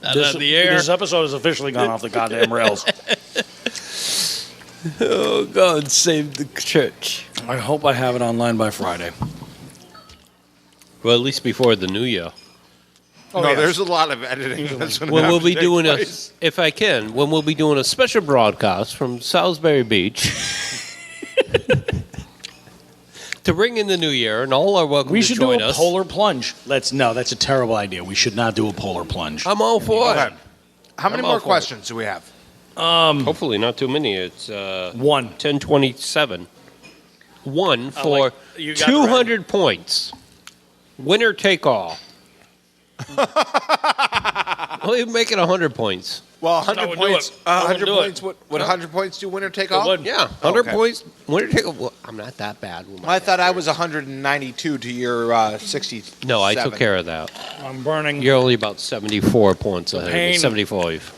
This episode has officially gone off the goddamn rails. Oh, God, save the church. I hope I have it online by Friday. Well, at least before the new year. Oh, no, there's a lot of editing. That's gonna When have we'll to be take doing place. if I can, when we'll be doing a special broadcast from Salisbury Beach to ring in the new year, and all are welcome We to should do join a us. polar plunge. That's a terrible idea. We should not do a polar plunge. I'm all for Okay. it. How many I'm all more for questions do we have? Hopefully not too many. It's One. 10:27. One for like- you got it 200 points. Winner take all. We'll make it 100 points. Well, That 100 would points. do it. That would 100 do it. points. Would 100 points do winner take all? would. Yeah, 100 Okay. points. Winner take all. Well, I'm not that bad. with my Well, I thought I math. was 192 to your 60. No, I took care of that. I'm burning. You're only about 74 points ahead. pain. 75.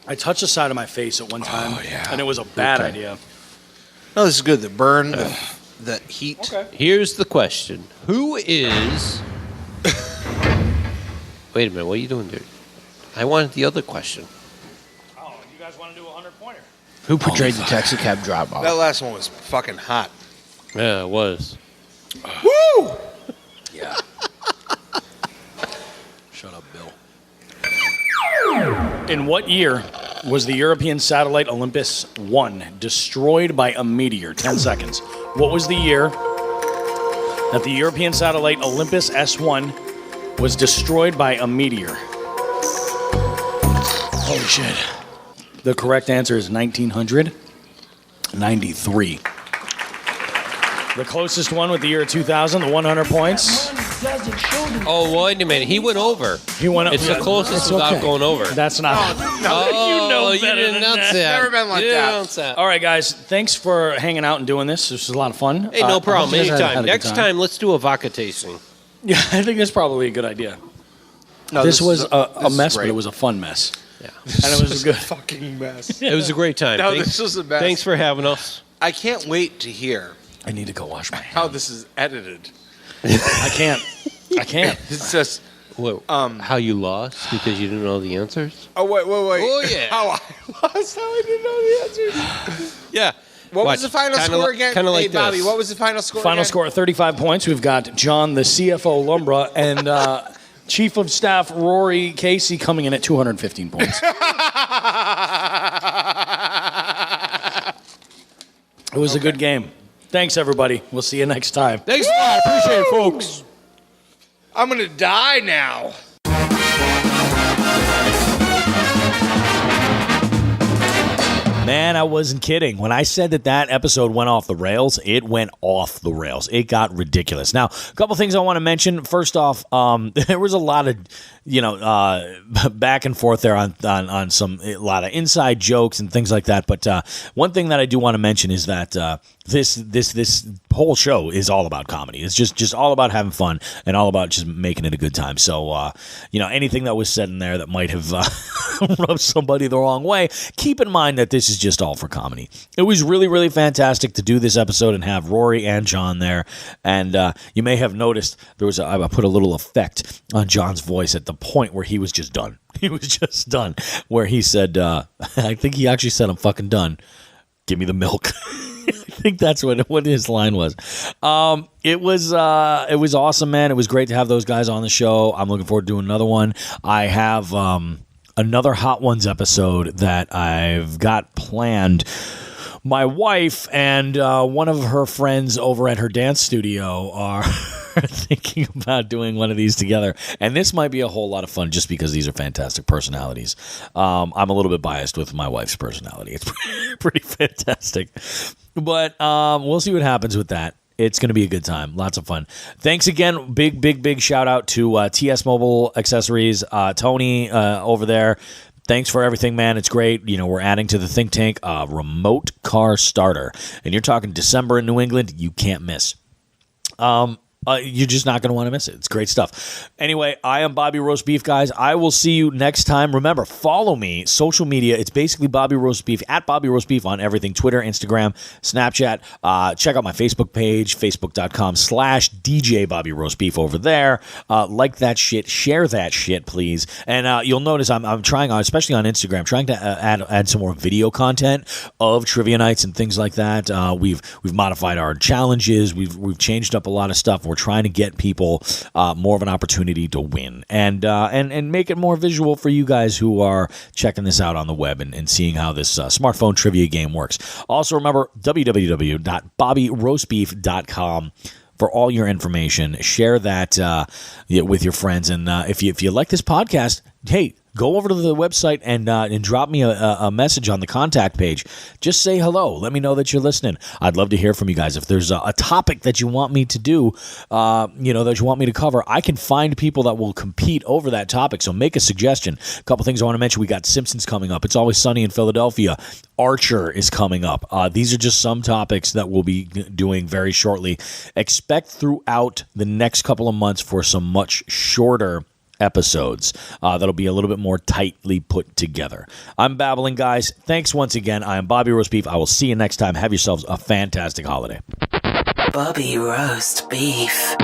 I touched the side of my face at one time, and it was a bad Okay. idea. No, this is good. The burn, the heat. Okay. Here's the question: Who is? Wait a minute. What are you doing, dude? I wanted the other question. Oh, you guys want to do a 100-pointer? Who portrayed the taxi cab drop That last one was fucking hot. Yeah, it was. Woo! Yeah. Shut up, Bill. In what year was the European satellite Olympus 1 destroyed by a meteor? 10 seconds. What was the year that the European satellite Olympus S1 was destroyed by a meteor? Holy shit. The correct answer is 1993. The closest one with the year 2000, the 100 points. Oh, wait a minute. He went over. He went up. It's the closest without going over. That's not. Oh, you didn't announce that. Never been like You didn't that. announce that. All right, guys. Thanks for hanging out and doing this. This was a lot of fun. Hey, no I problem. hope you guys had Anytime. a good Next time, let's do a vodka tasting. Yeah, I think that's probably a good idea. No, this was is a this is mess, but great. it was a fun mess. Yeah. And it was good. Fucking mess. It was a great time. No, thanks, this was the best. Thanks for having us. I can't wait to hear I need to go wash my hands. how this is edited. I can't. It's just. What, how you lost because you didn't know the answers? Oh wait. Oh, yeah. How I lost? How I didn't know the answers. Yeah. What Watch. was the final Kinda score li- again? kinda like hey, Bobby, this. what was the final score? Final again? score at 35 points. We've got John, the CFO Lumbra, and Chief of Staff Rory Casey coming in at 215 points. It was a good game. Thanks, everybody. We'll see you next time. Thanks a lot. Appreciate it, folks. I'm gonna die now. Man, I wasn't kidding. When I said that episode went off the rails, it went off the rails. It got ridiculous. Now, a couple things I want to mention. First off, there was a lot of back and forth there on a lot of inside jokes and things like that. But one thing that I do want to mention is that this whole show is all about comedy. It's just all about having fun and all about just making it a good time. So anything that was said in there that might have rubbed somebody the wrong way, keep in mind that this is just all for comedy. It was really, really fantastic to do this episode and have Rory and John there. And you may have noticed I put a little effect on John's voice at the point where he was just done. He was just done. Where he said, I think he actually said, "I'm fucking done. Give me the milk." I think that's what his line was. It was awesome, man. It was great to have those guys on the show. I'm looking forward to doing another one. I have another Hot Ones episode that I've got planned. My wife and one of her friends over at her dance studio are thinking about doing one of these together. And this might be a whole lot of fun just because these are fantastic personalities. I'm a little bit biased with my wife's personality. It's pretty fantastic. But we'll see what happens with that. It's going to be a good time. Lots of fun. Thanks again. Big shout out to TS Mobile Accessories. Tony over there. Thanks for everything, man. It's great. We're adding to the think tank a remote car starter. And you're talking December in New England, you can't miss. You're just not going to want to miss it. It's great stuff. Anyway, I am Bobby Roast Beef, guys. I will see you next time. Remember, follow me. Social media. It's basically Bobby Roast Beef, at Bobby Roast Beef on everything. Twitter, Instagram, Snapchat. Check out my Facebook page, facebook.com/DJ Bobby Roast Beef over there. Like that shit. Share that shit, please. And you'll notice I'm trying, especially on Instagram, trying to add some more video content of trivia nights and things like that. We've modified our challenges. We've changed up a lot of stuff. We're trying to get people more of an opportunity to win and make it more visual for you guys who are checking this out on the web and seeing how this smartphone trivia game works. Also, remember www.bobbyroastbeef.com for all your information. Share that with your friends. And if you like this podcast, hey, go over to the website and drop me a message on the contact page. Just say hello. Let me know that you're listening. I'd love to hear from you guys. If there's a topic that you want me to do, that you want me to cover, I can find people that will compete over that topic. So make a suggestion. A couple things I want to mention. We got Simpsons coming up. It's Always Sunny in Philadelphia. Archer is coming up. These are just some topics that we'll be doing very shortly. Expect throughout the next couple of months for some much shorter episodes that'll be a little bit more tightly put together. I'm babbling, guys. Thanks once again. I am Bobby Roast Beef. I will see you next time. Have yourselves a fantastic holiday. Bobby Roast Beef.